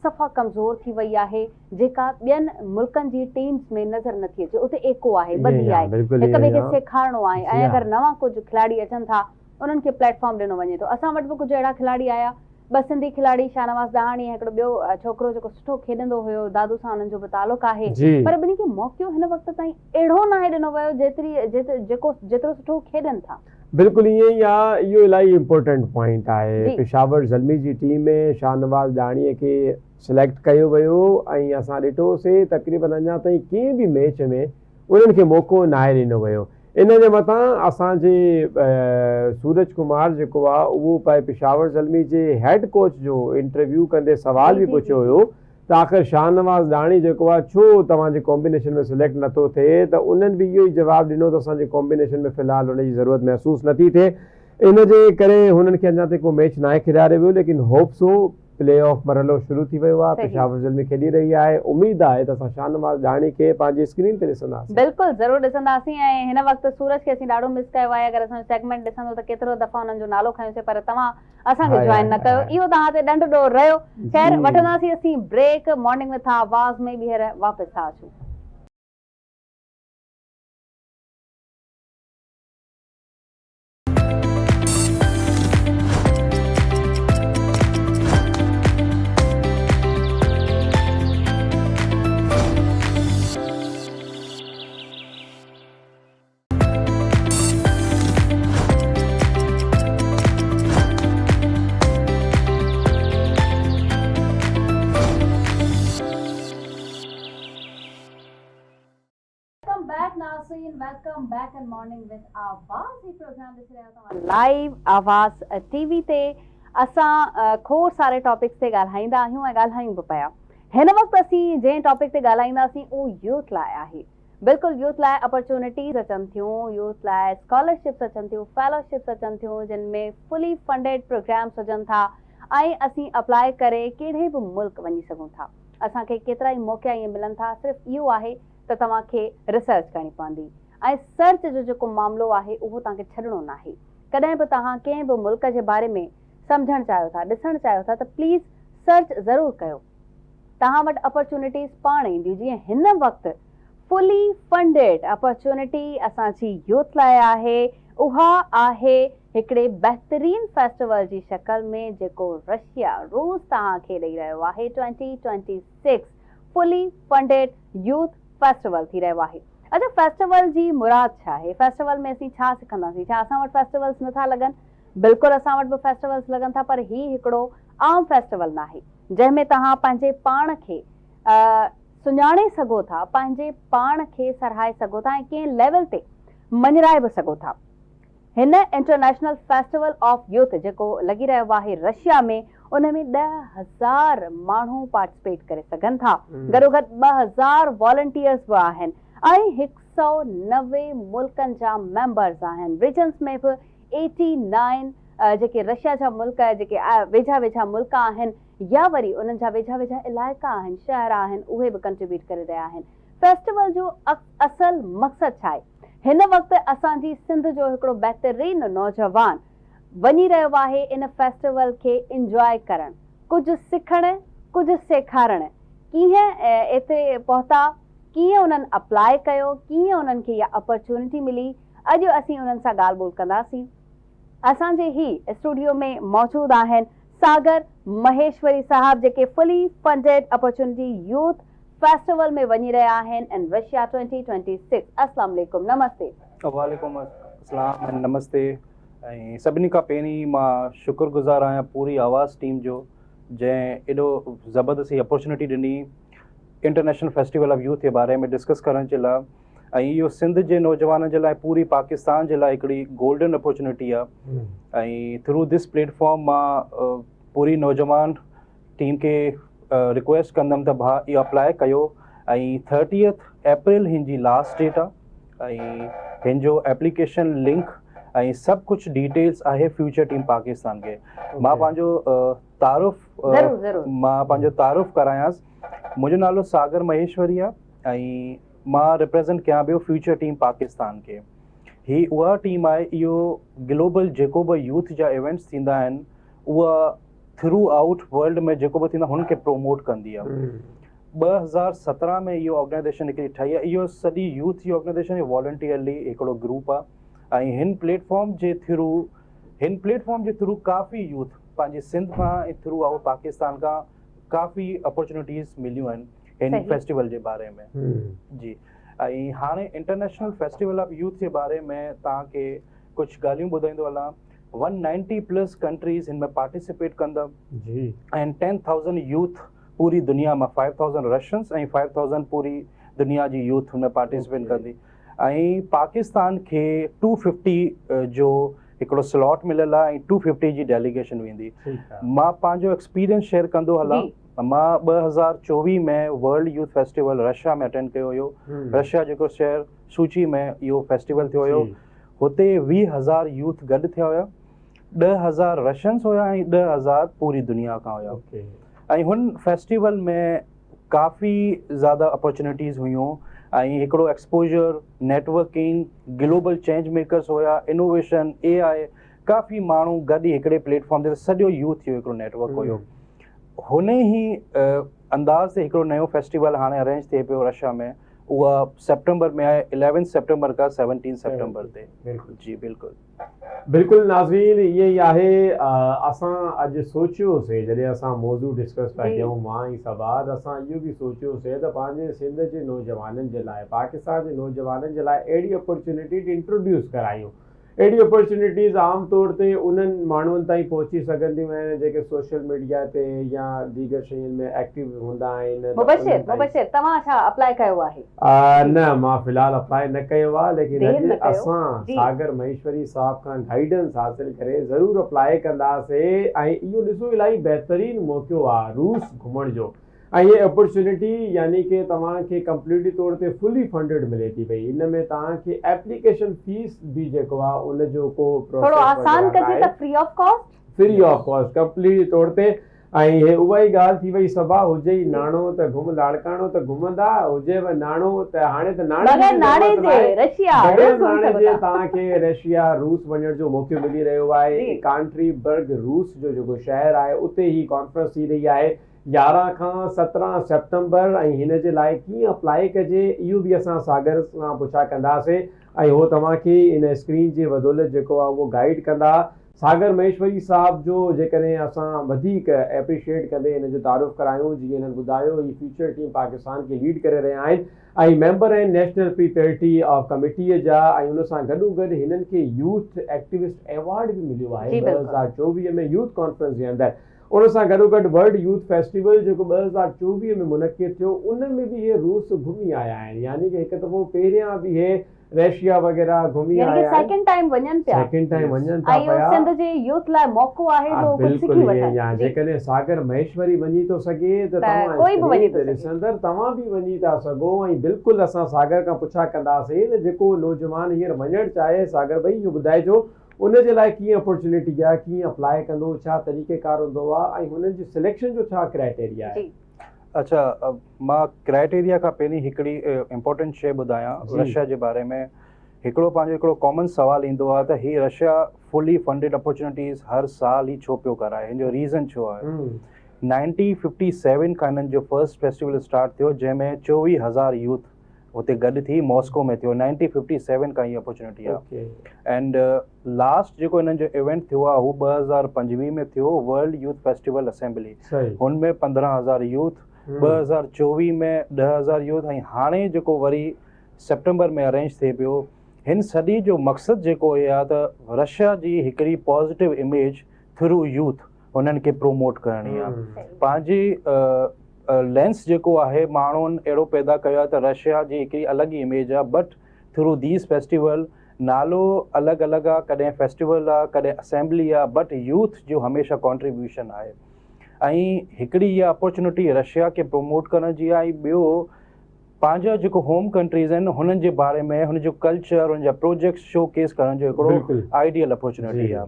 सफ़ा कमज़ोर थी वई आहे, जेका ॿियनि मुल्कनि जी टीम्स में नज़र नथी अचे। उते एको आहे, ॿधी आहे, हिक ॿिए खे सेखारिणो आहे, ऐं अगरि नवां कुझु खिलाड़ी अचनि था उन्हनि खे प्लेटफॉर्म ॾिनो वञे थो। असां वटि बि कुझु अहिड़ा खिलाड़ी आया, 2 सिंधी खिलाड़ी शाहनवाज़ दहाणी, हिकिड़ो ॿियो छोकिरो जेको सुठो खेॾंदो हुयो, दादू सां हुननि जो बि तालुक़ आहे, पर ॿिन्ही खे मौक़ो हिन वक़्त ताईं अहिड़ो न आहे ॾिनो वियो जेतिरो सुठो खेॾनि था। बिल्कुलु ईअं ई आहे, इहो इलाही इम्पोर्टेंट पॉइंट आहे। पेशावर ज़ल्मी जी टीम में शाहनवाज़ दहाणीअ खे सिलेक्ट कयो वियो, ऐं असां ॾिठोसीं तक़रीबन अञा ताईं कंहिं बि मैच में उन्हनि खे मौक़ो न आहे ॾिनो वियो। इन जे मथां असांजे सूरज कुमार जेको आहे उहो पेशावर ज़ल्मी जे हेड कोच जो इंटरव्यू कंदे सवाल बि पुछियो हुयो त आख़िर शाहनवाज़ दहाणी जेको आहे छो तव्हांजे कॉम्बिनेशन में सिलेक्ट नथो थिए, त उन्हनि बि इहो ई जवाबु ॾिनो त असांजे कॉम्बिनेशन में फ़िलहालु हुनजी ज़रूरत महसूसु नथी थिए, इन जे करे हुननि खे अञा ताईं को मैच न आहे खिलारे वियो। लेकिन होप सो प्ले ऑफ मरहलो शुरू थी वियो आहे, सही। पेशावर जल में खेॾी रही आहे। उमेद आहे त असां शाहनवाज़ ॼाणी खे पंहिंजी स्क्रीन ते ॾिसंदासीं। बिल्कुलु ज़रूरु ॾिसंदासीं। ऐं हिन वक़्तु सूरज खे असीं ॾाढो मिस कयो आहे। अगरि असांजो सेगमेंट ॾिसंदो त केतिरो दफ़ा हुननि जो नालो खयोंसीं, पर तव्हां असांखे हाय, जॉइन न हाय, कयो। हाय। इहो तव्हां ते ॾंढ ॾोर रहियो। ख़ैर, जी। वठंदासीं असीं ब्रेक। मॉर्निंग विथ आवाज़ में ॿीहर वापसि था अचूं। Welcome back, Nasreen. Welcome back in Morning with आवाज़। ही प्रोग्राम ॾिसी रहिया तव्हां लाइव आवाज़ टीवी ते। असां खोड़ सारे टॉपिक्स ते ॻाल्हाईंदा आहियूं ऐं ॻाल्हायूं बि पिया। हिन वक़्तु असीं जंहिं टॉपिक ते ॻाल्हाईंदासीं उहो यूथ लाइ आहे। बिल्कुलु यूथ लाइ अपॉर्चुनिटीज़ अचनि थियूं, यूथ लाइ स्कॉलरशिप्स अचनि थियूं, फेलोशिप्स अचनि थियूं, जिन में फुली फंडेड प्रोग्राम्स हुजनि था ऐं असीं अप्लाई करे कहिड़े बि मुल्क वञी सघूं था। असांखे केतिरा ई मौक़ा ईअं मिलनि था। सिर्फ़ु इहो आहे त तव्हांखे रिसर्च करणी पवंदी ऐं सर्च जो जेको मामिलो आहे उहो तव्हांखे छॾिणो न आहे। कॾहिं बि तव्हां कंहिं बि मुल्क जे बारे में सम्झणु चाहियो था, ॾिसणु चाहियो था, त प्लीज़ सर्च ज़रूरु कयो। तव्हां वटि अपॉर्चुनिटीज़ पाण ईंदियूं। जीअं हिन वक़्तु फुली फंडेड अपॉर्चुनिटी असांजी यूथ लाइ आहे। उहा आहे हिकिड़े बहितरीन फेस्टिवल जी शक्ल में, जेको रशिया रूस तव्हांखे ॾेई रहियो आहे। 2026 फुली फंडेड यूथ फेस्टिवल थी रहियो आहे। अच्छा, फेस्टिवल जी मुराद छा आहे? फेस्टिवल में असीं छा सिखंदासीं? छा असां वटि फेस्टिवल्स नथा लॻनि? बिल्कुलु असां वटि बि फेस्टिवल्स लॻनि था, पर ही हिकिड़ो आम फेस्टिवल न आहे जंहिंमें तव्हां पंहिंजे पाण खे सुञाणे सघो था, पंहिंजे पाण खे सराहे सघो था ऐं कंहिं लेवल ते मञराए बि सघो था। हिन इंटरनेशनल फेस्टिवल ऑफ यूथ जेको लॻी रहियो आहे रशिया में, उन में 10,000 माण्हू पार्टिसिपेट करे सघनि था। गॾोगॾु 2,000 वॉलंटियर्स बि आहिनि ऐं 190 मुल्कनि जा मेंबर्स आहिनि। रिजन्स में बि 89 जेके रशिया जा मुल्क, जेके वेझा वेझा मुल्क आहिनि, या वरी उन्हनि जा वेझा वेझा इलाइक़ा आहिनि, शहर आहिनि, उहे बि कंट्रीब्यूट करे रहिया आहिनि। फेस्टिवल जो असल मक़सदु छा आहे? हिन वक़्तु असांजी सिंध जो हिकिड़ो बहितरीन नौजवान वञी रहियो आहे इन फेस्टिवल खे इंजॉय करणु, कुझु सिखणु, कुझु सेखारणु। कीअं हिते पहुता, कीअं उन्हनि अप्लाई कयो, कीअं उन्हनि खे इहा अपॉर्चुनिटी मिली, अॼु असीं उन्हनि सां ॻाल्हि ॿोल कंदासीं। असांजे ही स्टूडियो में मौजूदु आहिनि सागर महेश्वरी साहब, जेके fully funded opportunity youth festival में वञी रहिया आहिनि इन रशिया 2026। अस्सलाम वालेकुम, नमस्ते। वालेकुम अस्सलाम ऐं नमस्ते। ऐं सभिनी खां पहिरीं मां शुक्रगुज़ार आहियां पूरी आवाज़ टीम जो, जंहिं एॾो ज़बरदस्ती अपॉर्चुनिटी ॾिनी इंटरनेशनल फेस्टिवल ऑफ यूथ जे बारे में डिस्कस करण जे लाइ। ऐं इहो सिंध जे नौजवाननि जे लाइ, पूरी पाकिस्तान जे लाइ हिकिड़ी गोल्डन अपॉर्चुनिटी आहे। ऐं थ्रू दिस प्लेटफॉर्म मां पूरी नौजवान टीम खे रिक्वेस्ट कंदुमि त भाउ इहो अप्लाई कयो। ऐं 30 अप्रैल हिन जी लास्ट डेट आहे ऐं हिन जो एप्लीकेशन लिंक ऐं सभु कुझु डिटेल्स आहे फ्यूचर टीम पाकिस्तान खे। मां पंहिंजो तारुफ़ करायांसि। मुंहिंजो नालो सागर महेश्वरी आहे ऐं मां रिप्रेज़ेंट कयां पियो फ्यूचर टीम पाकिस्तान खे। ही उहा टीम आहे, इहो ग्लोबल जेको बि यूथ जा इवेंट्स थींदा आहिनि, उहा थ्रू आउट वर्ल्ड में जेको बि थींदो आहे हुनखे प्रमोट कंदी आहे। 2017 में इहो ऑर्गेनाइज़ेशन हिकिड़ी ठही आहे। इहो सॼी यूथ जी ऑर्गेनाइज़ेशन वॉलंटियरली हिकिड़ो ग्रुप आहे ऐं हिन प्लेटफॉर्म जे थ्रू काफ़ी यूथ पंहिंजे सिंध खां ऐं थ्रू आउट पाकिस्तान खां काफ़ी अपॉर्चुनिटीज़ मिलियूं आहिनि हिन फेस्टिवल जे बारे में। जी, ऐं हाणे इंटरनेशनल फेस्टिवल ऑफ यूथ जे बारे में तव्हांखे कुझु ॻाल्हियूं ॿुधाईंदो हलां। 190+ कंट्रीज़ हिन में पार्टिसिपेट कंदा ऐं 10,000 यूथ पूरी दुनिया मां, 5,000 रशियंस ऐं 5,000 पूरी दुनिया जी यूथ हुन में पार्टिसिपेट कंदी। ऐं पाकिस्तान खे 250 जो हिकिड़ो स्लॉट मिलियल आहे ऐं 250 जी डेलीगेशन वेंदी। मां पंहिंजो एक्सपीरियंस शेयर कंदो हलां। मां 2024 में वर्ल्ड यूथ फेस्टिवल रशिया में अटेंड कयो हुयो। रशिया जेको शहर सूची में इहो फेस्टिवल थियो हुयो, हुते 20,000 यूथ गॾु थिया हुया। 10,000 रशियंस हुया ऐं 10,000 पूरी दुनिया खां हुया। ओके ऐं हुन फेस्टिवल में काफ़ी ज़्यादा अपॉर्चुनिटीज़ हुयूं ऐं हिकिड़ो exposure, networking, global change makers हुया, इनोवेशन, AI, काफ़ी माण्हू गॾु हिकिड़े प्लेटफॉर्म ते सॼो यूथ जो हिकिड़ो नेटवर्क हुयो। हुन ई अंदाज़ ते हिकिड़ो नयो फेस्टिवल हाणे अरेंज थिए पियो रशिया में, उहा सितंबर में आहे, 11 सितंबर खां 17 सितंबर ते। बिल्कुलु जी बिल्कुलु बिल्कुलु नाज़रीन, इहे ई आहे असां अॼु सोचियोसीं जॾहिं असां मौज़ू डिस्कस पिया कयूं मां ई सवाद, असां इहो बि सोचियोसीं त पंहिंजे सिंध जे नौजवाननि जे लाइ, पाकिस्तान जे नौजवाननि जे लाइ अहिड़ी अपॉर्चुनिटी इंट्रोड्यूस करायूं। अहिड़ी अपॉर्चुनिटीज़ आम तौर ते उन्हनि माण्हुनि ताईं पहुची सघंदियूं आहिनि जेके सोशल मीडिया ते या दीगर शयुनि में एक्टिव हूंदा आहिनि। मुबशिर तव्हां छा अप्लाई कयो आहे? न, मां फ़िलहाल अप्लाई न कयो आहे, लेकिन देरि न अॼु कयो। असां जी। सागर महेश्वरी साहब खां गाइडेंस हासिल करे ज़रूरु अप्लाई कंदासीं। ऐं इहो ॾिसो इलाही बहितरीनु मौक़ो आहे रूस घुमण जो, ऐं ये अपॉर्चुनिटी यानी कि तव्हांखे कंप्लीटली तौर ते फुली फंडेड मिले थी पई। इन में तव्हांखे एप्लीकेशन फीस भी जेको आहे उनजो को थोड़ो आसान कजे त free of cost, free of cost completely तौर ते। ऐं हे उहा ई ॻाल्हि थी वई, सभा हुजे ई नाणो त घुम लाड़काणो त घुमंदा, हुजेव नाणो त हाणे त बग़ैर नाणे जे रशिया बग़ैर रूस वञी नाणे सघो जे था। तव्हांखे रशिया रूस वञण जो मौक़ो मिली रहियो आहे। जी। कांट्रीबर्ग रूस जो जेको शहर आहे उते ही कॉन्फ्रेंस थी रही आहे 11 खां 17 सितंबर। ऐं हिन जे लाइ कीअं अप्लाई कजे इहो बि असां सागर सां पुछा कंदासीं, ऐं उहो तव्हांखे इन स्क्रीन जे बदौलत जेको आहे उहो गाइड कंदा। सागर महेश्वरी साहब जो जेकॾहिं असां वधीक एप्रिशिएट कंदे हिन जो तारुफ़ करायूं, जीअं हिननि ॿुधायो ही फ्यूचर टीम पाकिस्तान खे लीड करे रहिया आहिनि ऐं मेंबर आहिनि नेशनल प्रीपेरिटी ऑफ कमिटीअ जा, ऐं उन सां गॾोगॾु हिननि खे यूथ एक्टिविस्ट अवॉर्ड बि मिलियो आहे जी, बिल्कुलु। 2024 में यूथ कॉन्फ्रेंस जे अंदरि। उन सां गॾोगॾु वर्ल्ड यूथ फेस्टिवल जेको 2024 में मुनक़िद थियो उन में बि इहे रूस घुमी आया आहिनि, यानी कि हिकु दफ़ो पहिरियां बि इहे रशिया वग़ैरह घुमी यानी कि आया आहिनि, सेकंड टाइम वञनि पिया, सेकंड टाइम वञनि था ऐं इहो पिया। सिंध जे यूथ लाइ मौक़ो आहे जो कुझु बिल्कुलु सिखी ईअं ई आहे। वठनि। जी। जेकॾहिं सागर महेश्वरी वञी थो सघे त तव्हां कोई बि वञी थो स्क्रीन ते सघे। ॾिसंदड़ तव्हां बि वञी था सघो। ऐं बिल्कुलु असां सागर खां पुछा कंदासीं त जेको नौजवान हींअर वञणु चाहे, सागर भाई इहो ॿुधाइजो उन जे लाइ कीअं अपॉर्चुनिटी आहे, कीअं अप्लाई कंदो, छा तरीक़ेकार हूंदो आहे, ऐं हुननि जी सिलेक्शन जो छा क्राइटेरिया आहे? जी। अच्छा, मां क्राइटेरिया खां पहिरीं हिकिड़ी इम्पोर्टेंट शइ ॿुधायां जी। रशिया जे बारे में। हिकिड़ो पंहिंजो हिकिड़ो कॉमन सुवालु ईंदो आहे त हीअ रशिया फुली फंडेड अपॉर्चुनिटीज़ हर साल ई छो पियो कराए, हिन जो रीज़न छो आहे? 1957 खां हिननि जो फर्स्ट फेस्टिवल स्टार्ट थियो जंहिंमें 24,000 यूथ हुते गॾु थी मॉस्को में थियो। 1957 खां इहा अपॉर्चुनिटी आहे। एंड लास्ट जेको हिननि जो इवेंट थियो आहे हू 2025 में थियो, वर्ल्ड यूथ फेस्टिवल असेंबली। सही। हुनमें 15,000 यूथ, 2024 में 10,000 यूथ, ऐं हाणे जेको वरी सितंबर में अरेंज थिए पियो। हिन सॼी जो मक़सदु जेको इहो आहे त रशिया जी हिकिड़ी पॉज़िटिव इमेज थ्रू यूथ हुननि खे प्रोमोट करणी आहे। पंहिंजी लेंस जेको आहे माण्हुनि अहिड़ो पैदा कयो आहे त रशिया जी हिकिड़ी अलॻि ई इमेज आहे, बट थ्रू दीस फेस्टिवल नालो अलॻि अलॻि आहे, कॾहिं फेस्टिवल आहे, कॾहिं असेंबली आहे, बट यूथ जो हमेशह कॉन्ट्रीब्यूशन आहे। ऐं हिकिड़ी इहा अपॉर्चुनिटी रशिया खे प्रोमोट करण जी आहे। ऐं ॿियो पंहिंजा जेको होम कंट्रीज़ आहिनि हुननि जे बारे में, हुन जो कल्चर, हुन जा प्रोजेक्ट्स शो केस करण जो हिकिड़ो आइडियल अपॉर्चुनिटी आहे।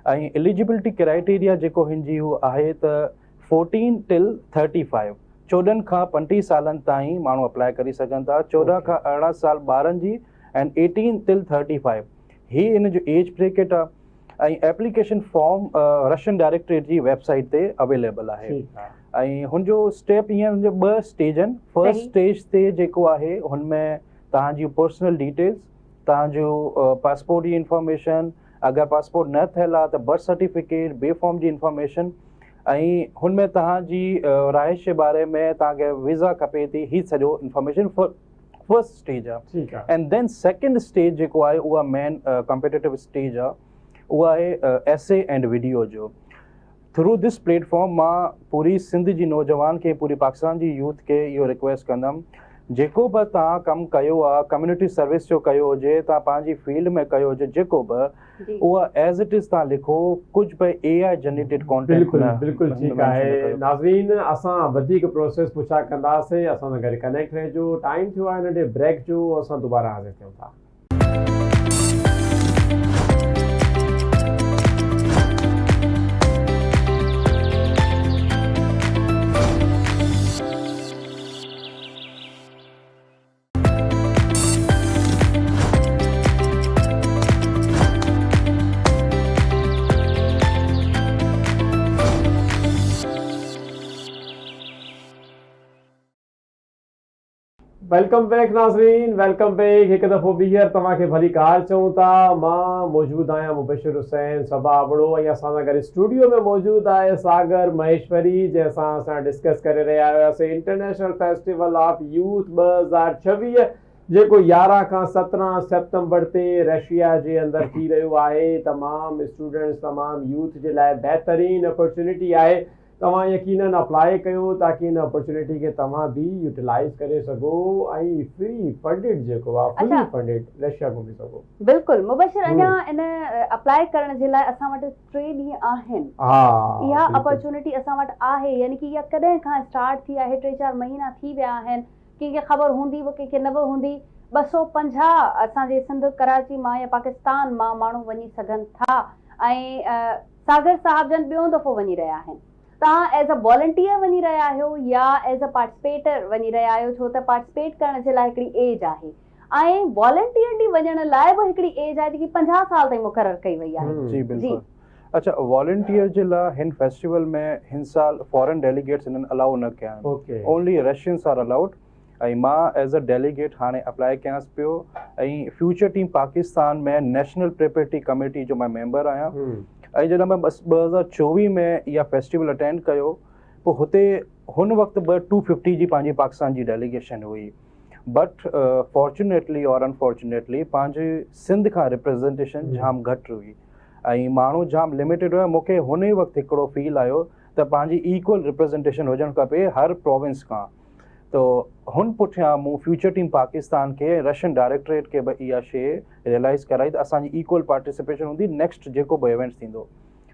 ऐं एलिजिबिलिटी क्राइटेरिया जेको हिन जी हू आहे त 14 till 35, 14 खां 35 सालनि ताईं माण्हू अप्लाई करे सघनि था। 14 खां 18 साल ॿारनि जी एंड 18 till 35 ही इन जो एज ब्रेकेट आहे। ऐं एप्लीकेशन फॉर्म रशियन डायरेक्टरेट जी वेबसाइट ते अवेलेबल आहे। ऐं हुनजो स्टेप ईअं, हुनजो 2 स्टेज आहिनि। फर्स्ट स्टेज ते जेको आहे हुनमें तव्हांजी पर्सनल डिटेल्स, तव्हांजो पासपोर्ट जी इंफॉर्मेशन, अगरि पासपोर्ट न थियल आहे त बर्थ सर्टिफिकेट, बे फॉर्म जी इंफॉर्मेशन, ऐं हुनमें तव्हांजी रहाइश जे बारे में तव्हांखे वीज़ा खपे थी, ही सॼो इंफॉर्मेशन फर्स्ट स्टेज आहे। एंड देन सेकेंड स्टेज जेको आहे उहा मेन कॉम्पिटिटिव स्टेज आहे, उहा आहे एसे एंड वीडियो जो। थ्रू दिस प्लेटफॉर्म मां पूरी सिंध जी नौजवान खे, पूरी पाकिस्तान जी यूथ खे इहो रिक्वेस्ट कंदुमि, जेको बि तव्हां कमु कयो आहे, कम्युनिटी सर्विस जो कयो हुजे, तव्हां पंहिंजी फील्ड में कयो हुजे, जेको बि उहा एज़ इट इज़ तव्हां लिखो, कुझु बि AI जनरेटेड कॉन्टेंट। बिल्कुलु ठीकु आहे। नाज़रीन, असां वधीक प्रोसेस पुछा कंदासीं, असां सां गॾु कनेक्ट रहिजो। टाइम थियो आहे नंढे ब्रेक जो, असां दुबारा हाज़िर थियूं था। वेलकम बैक नाज़रीन, वेलकम बैक। एक दफ़ो ॿीहर तव्हांखे भली कार चऊं था। मां मौजूदु आहियां मुबशिर हुसैन सबा अबड़ो, ऐं असां सां गॾु स्टूडियो में मौजूदु आहे सागर महेश्वरी, जंहिंसां असां डिस्कस करे रहिया हुआसीं इंटरनेशनल फेस्टिवल ऑफ यूथ 2026 जेको 11 खां 17 सितंबर ते रशिया जे अंदरि थी रहियो आहे। तमामु स्टूडेंट्स, तमामु यूथ जे लाइ बहितरीन अपॉर्चुनिटी आहे। तव्हां यकीनन अप्लाई कयो ताकि इन अपॉर्चुनिटी खे तव्हां बि यूटिलाइज़ करे सघो ऐं फ्री फंडेड जेको आहे फुली फंडेड रशिया घुमी सघो। बिल्कुलु मुबशिर, अञा इन अप्लाई करण जे लाइ असां वटि 3 ॾींहं आहिनि। इहा अपॉर्चुनिटी असां वटि आहे, यानी कि इहा कॾहिं खां स्टार्ट थी आहे, 3-4 महीना थी विया आहिनि। कंहिंखे ख़बर हूंदी बि, कंहिंखे न बि हूंदी। 250 असांजे सिंध कराची मां या पाकिस्तान मां माण्हू वञी सघनि था ऐं सागर साहिब जन ॿियों दफ़ो वञी रहिया आहिनि। तव्हां एज़ अ वॉलंटियर वञी रहिया आहियो या एज़ अ पार्टिसिपेटर वञी रहिया आहियो, छो त पार्टिसिपेट करण जे लाइ हिकिड़ी एज आहे ऐं वॉलंटियर वञण लाइ बि हिकिड़ी एज आहे जेकी 50 साल ताईं मुक़ररु कई वई आहे। जी बिल्कुलु। अच्छा, वॉलंटियर जे लाइ हिन फेस्टिवल में हिन साल फॉरेन डेलीगेट्स हिननि अलाउ न कया आहिनि, ओनली रशियंस आर अलाउड। ऐं मां एज़ अ डेलीगेट हाणे अप्लाई कयांसि पियो ऐं फ्यूचर टीम पाकिस्तान में नेशनल प्रिपरेटरी कमेटी जो मां मेंबर आहियां। ऐं जॾहिं मां 2024 में इहा फेस्टिवल अटेंड कयो, पोइ हुते हुन वक़्तु 250 जी पंहिंजी पाकिस्तान जी डेलीगेशन हुई। बट फॉर्चुनेटली और अनफॉर्चुनेटली पंहिंजे सिंध खां रिप्रेज़ेंटेशन जाम घटि हुई ऐं माण्हू जाम लिमिटेड हुया। मूंखे हुन वक़्तु हिकिड़ो फील आयो त पंहिंजी इक्वल रिप्रेज़ेंटेशन हुजणु खपे हर प्रोविंस खां। तो हुन पुठियां मूं फ्यूचर टीम पाकिस्तान के रशियन डायरेक्टरेट के बि इहा शइ रियलाइज़ कराई त असांजी इक्वल पार्टिसिपेशन हूंदी नेक्स्ट जेको बि इवेंट्स थींदो।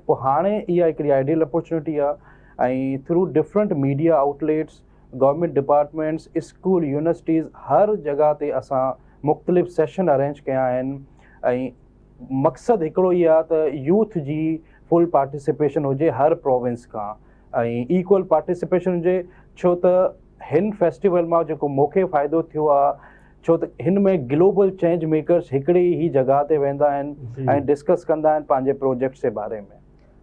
पोइ हाणे इहा हिकिड़ी आइडियल अपॉर्चुनिटी आहे ऐं through different media outlets, government departments, school, universities, हर जॻह ते असां मुख़्तलिफ़ सेशन अरेंज कया आहिनि ऐं मक़सदु हिकिड़ो ई आहे त यूथ जी फुल पार्टिसिपेशन हुजे हर प्रोविंस खां ऐं इक्वल पार्टिसिपेशन हुजे। छो त हिन फेस्टिवल मां जेको मूंखे फ़ाइदो थियो आहे, छो त हिन में ग्लोबल चेंज मेकर्स हिकिड़ी ई जॻह ते वेंदा आहिनि ऐं डिस्कस कंदा आहिनि पंहिंजे प्रोजेक्ट्स जे बारे में।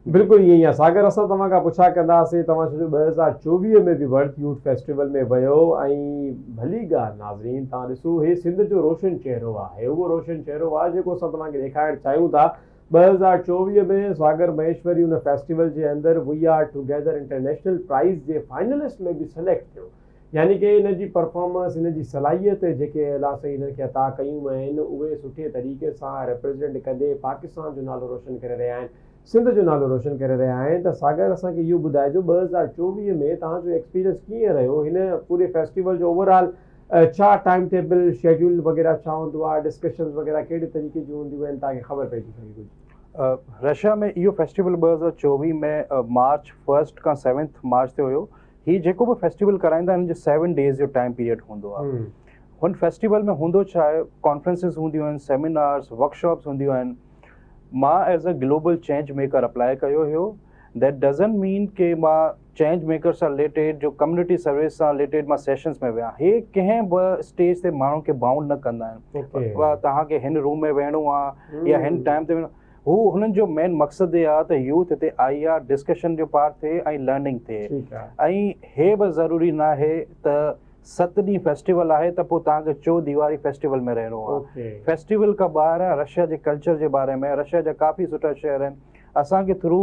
बिल्कुलु ईअं ई आहे सागर। असां तव्हां खां पुछा कंदासीं, तव्हां छो 2024 में बि वर्ल्ड यूथ फेस्टिवल में वियो ऐं भली ॻाल्हि नाज़रीन, तव्हां ॾिसो हे सिंध जो रोशन चहिरो आहे, उहो रोशन चहिरो आहे जेको असां तव्हांखे ॾेखारणु चाहियूं था। 2024 में सागर महेश्वरी उन फेस्टिवल जे अंदरि we are together international prize जे फाइनलिस्ट में बि सिलेक्ट थियो, यानी कि इन जी परफॉर्मेंस, इन जी सलाहियत जेके अलाह साईं इन्हनि खे अता कयूं आहिनि, उहे सुठे तरीक़े सां रिप्रेज़ेंट कंदे पाकिस्तान जो नालो रोशन करे रहिया आहिनि, सिंध जो नालो रोशन करे रहिया आहिनि। त सागर असांखे इहो ॿुधाइजो 2024 में तव्हांजो एक्सपीरियंस कीअं रहियो हिन पूरे फेस्टिवल जो ओवरऑल? छा टाइम टेबल, शेड्यूल वग़ैरह छा हूंदो आहे, डिस्कशन्स वग़ैरह कहिड़े तरीक़े जूं हूंदियूं आहिनि, तव्हांखे ख़बर पइजी सघे कुझु? रशिया में इहो फेस्टिवल 2024 में मार्च 1 खां 7 मार्च ते हुयो। ही जेको बि फेस्टिवल कराईंदा आहिनि जो 7 डेज़ जो टाइम पीरियड हूंदो आहे। हुन फेस्टिवल में हूंदो छा आहे, कॉन्फ्रेंसिस हूंदियूं आहिनि, सेमिनार्स, वर्कशॉप्स हूंदियूं आहिनि। मां as a global change maker apply कयो हुयो। दैट डज़ंट मीन कि मां चेंज मेकर सां रिलेटेड जो कम्युनिटी सर्विस सां रिलेटेड मां सेशन्स में विया। हे कंहिं बि स्टेज ते माण्हुनि खे बाउंड न कंदा आहिनि। तव्हांखे हिन रूम में वेहणो आहे या हिन टाइम ते वेहणो, हू हुननि जो मेन मक़सदु इहो आहे त यूथ हिते आई आहे, डिस्कशन जो पार्ट थिए ऐं लर्निंग थिए। ऐं हे बि ज़रूरी न आहे त 7 ॾींहं फेस्टिवल आहे त पोइ तव्हांखे 4 दीवारी फेस्टिवल में रहणो आहे। फेस्टिवल खां ॿाहिरि रशिया जे कल्चर जे बारे में, रशिया जा काफ़ी सुठा शहर आहिनि। असांखे थ्रू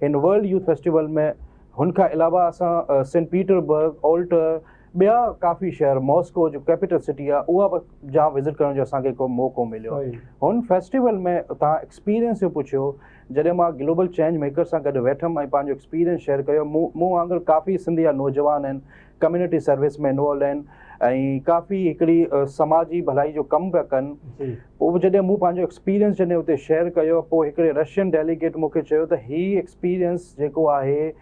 हिन वर्ल्ड यूथ फेस्टिवल में हुन खां अलावा असां सेंट पीटरबर्ग, ऑल्टर, ॿिया काफ़ी शहर, मॉस्को जो कैपिटल सिटी आहे, उहा बि जाम विज़िट करण जो असांखे को मौक़ो मिलियो। हुन फेस्टिवल में तव्हां एक्सपीरियंस जो पुछियो, जॾहिं मां ग्लोबल चेंज मेकर सां गॾु वेठमि ऐं पंहिंजो एक्सपीरियंस शेयर कयो, मूं वांगुरु काफ़ी सिंधी नौजवान आहिनि, कम्युनिटी सर्विस में इन्वॉल्व आहिनि ऐं काफ़ी हिकिड़ी समाजी भलाई जो कमु पिया कनि। पोइ जॾहिं मूं पंहिंजो एक्सपीरियंस जॾहिं उते शेयर कयो, पोइ हिकिड़े रशियन डेलीगेट मूंखे चयो त हीउ एक्सपीरियंस जेको आहे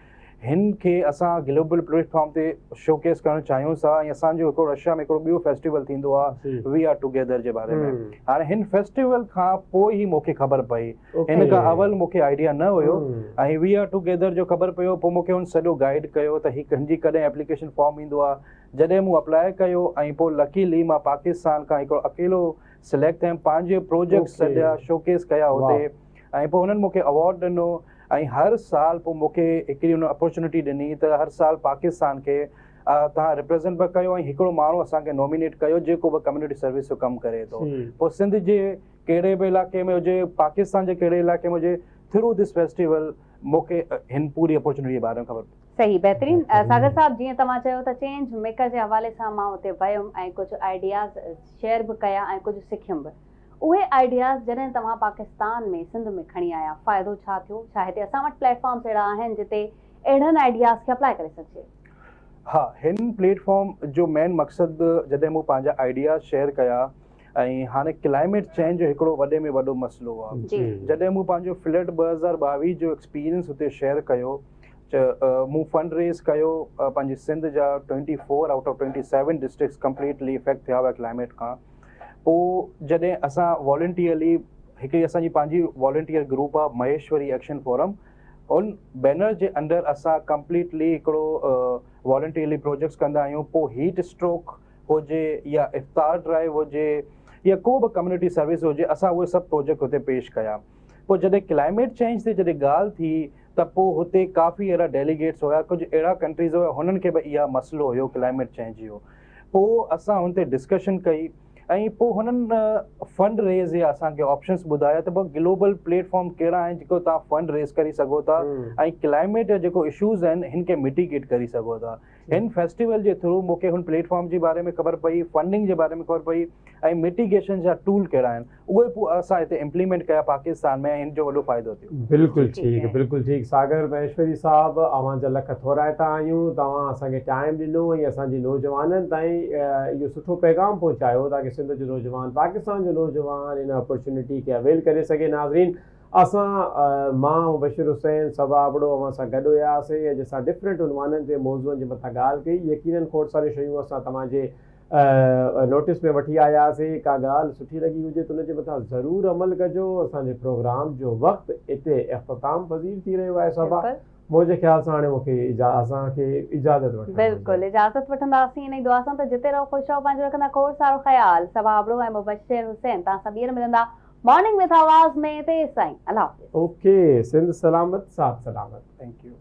हिन खे असां ग्लोबल प्लेटफॉर्म ते शोकेस करणु चाहियूं था ऐं असांजो हिकिड़ो रशिया में हिकिड़ो ॿियो फेस्टिवल थींदो आहे वी आर टुगेदर जे बारे में। हाणे हिन फेस्टिवल खां पोइ ई मूंखे ख़बर पई, हिन खां अवल मूंखे आइडिया न हुयो ऐं वी आर टुगेदर जो ख़बर पियो। पोइ मूंखे हुन सॼो गाइड कयो त हीअ हिनजी कॾहिं एप्लीकेशन फॉर्म ईंदो आहे। जॾहिं मूं अप्लाई कयो ऐं पोइ लकीली मां पाकिस्तान खां हिकिड़ो अकेलो सिलेक्ट थियमि, पंहिंजे प्रोजेक्ट सॼा शोकेस कया हुते ऐं पोइ हुननि मूंखे अवॉर्ड ॾिनो। ऐं हर साल पोइ मूंखे हिकिड़ी हुन अपॉर्चुनिटी ॾिनी त हर साल पाकिस्तान खे तव्हां रिप्रेज़ेंट बि कयो ऐं हिकिड़ो माण्हू असांखे नॉमिनेट कयो जेको बि कम्युनिटी सर्विस जो कमु करे थो। पोइ सिंध जे कहिड़े बि इलाइक़े में हुजे, पाकिस्तान जे कहिड़े इलाइक़े में हुजे, थ्रू दिस फेस्टिवल मूंखे हिन पूरी अपॉर्चुनिटी जे बारे में ख़बर। सही, बहितरीन। सागर साहब, जीअं तव्हां चयो त चेंज मेकर जे हवाले सां मां हुते वियमि ऐं कुझु आइडियाज़ शेयर बि कया ऐं कुझु सिखियमि बि। उहे आइडियाज़ जॾहिं तव्हां पाकिस्तान में सिंध में खणी आया, फ़ाइदो छा थियो? छा हिते असां वटि प्लेटफॉर्म्स अहिड़ा आहिनि जिते अहिड़नि आइडियाज़ खे अप्लाई करे सघिजे? हा, हिन प्लेटफॉर्म जो मेन मक़सदु जॾहिं मूं पंहिंजा आइडियाज़ शेयर कया ऐं हाणे क्लाइमेट चेंज जो हिकिड़ो वॾे में वॾो मसइलो आहे। जॾहिं मूं पंहिंजो फ्लड 2022 जो एक्सपीरियंस हुते शेयर कयो, मूं फंड रेज़ कयो, पंहिंजी सिंध जा 24 out of 27 districts completely effect थिया हुआ क्लाइमेट खां। पोइ जॾहिं असां वॉलंटियरली, हिकिड़ी असांजी पंहिंजी वॉलंटियर ग्रुप आहे महेश्वरी एक्शन फोरम, उन बैनर जे अंदरि असां कंप्लीटली हिकिड़ो वॉलंटियरली प्रोजेक्ट्स कंदा आहियूं। पोइ हीट स्ट्रोक हुजे या इफ्तार ड्राइव हुजे या को बि कम्युनिटी सर्विस हुजे, असां उहे सभु प्रोजेक्ट हुते पेश कया। पोइ जॾहिं क्लाइमेट चेंज ते जॾहिं ॻाल्हि थी त पोइ हुते काफ़ी अहिड़ा डेलीगेट्स हुया, कुझु अहिड़ा कंट्रीज़ हुया हुननि खे बि इहा मसइलो हुयो क्लाइमेट चेंज जो। पोइ असां हुन ते डिस्कशन कई ऐं पोइ हुननि फंड रेज़ या असांखे ऑप्शन्स ॿुधाया त पोइ ग्लोबल प्लेटफॉर्म कहिड़ा आहिनि जेको तव्हां फंड रेज़ करे सघो था ऐं क्लाइमेट जा जेको इशूज़ आहिनि हिन खे मिटिगेट करे सघो था। हिन फेस्टिवल जे थ्रू मूंखे हुन प्लेटफॉर्म जे बारे में ख़बर पई, फंडिंग जे बारे में ख़बर पई ऐं मिटिगेशन जा टूल कहिड़ा आहिनि, उहे पोइ असां हिते इम्प्लीमेंट कया पाकिस्तान में, हिन जो वॾो फ़ाइदो थियो। बिल्कुलु ठीकु, बिल्कुलु ठीकु। सागर महेश्वरी साहब, अवां जा लख थोराइता आहियूं। तव्हां असांखे टाइम ॾिनो ऐं असांजी नौजवाननि ताईं इहो सुठो पैगाम पहुचायो ताकी सिंध जो नौजवान, पाकिस्तान जो नौजवान इन अपॉर्चुनिटी खे अवेल करे सघे। नाज़रीन, असां मां बशीर हुसैन सवाबड़ो अवां सां गॾु हुयासीं ऐं जंहिंसां डिफरेंट उनवाननि ते मौज़ूअनि जे मथां ॻाल्हि कई। यकीननि खोड़ सारियूं शयूं असां तव्हांजे नोटिस में वठी आयासीं। का ॻाल्हि सुठी लॻी हुजे त उनजे मथां ज़रूरु अमल कजो। असांजे प्रोग्राम जो वक़्तु हिते इख़्तिताम पज़ीर थी रहियो आहे। सभा मुंहिंजे ख़्याल सां हाणे मूंखे असांखे इजाज़त वठिणी, बिल्कुलु इजाज़त वठंदासीं इन दुआ सां त जिते रहो ख़ुशि रहो, पंहिंजो रखंदा खोड़ सारो ख़्याल। सवाबड़ो ऐं मुबशिर हुसैन तव्हां सां ॿीहर मिलंदा मॉर्निंग विद आवाज़ में। तेसिताईं अल्लाह हाफ़िज़। ओके, सिंध सलामत, साथ सलामत। Thank U.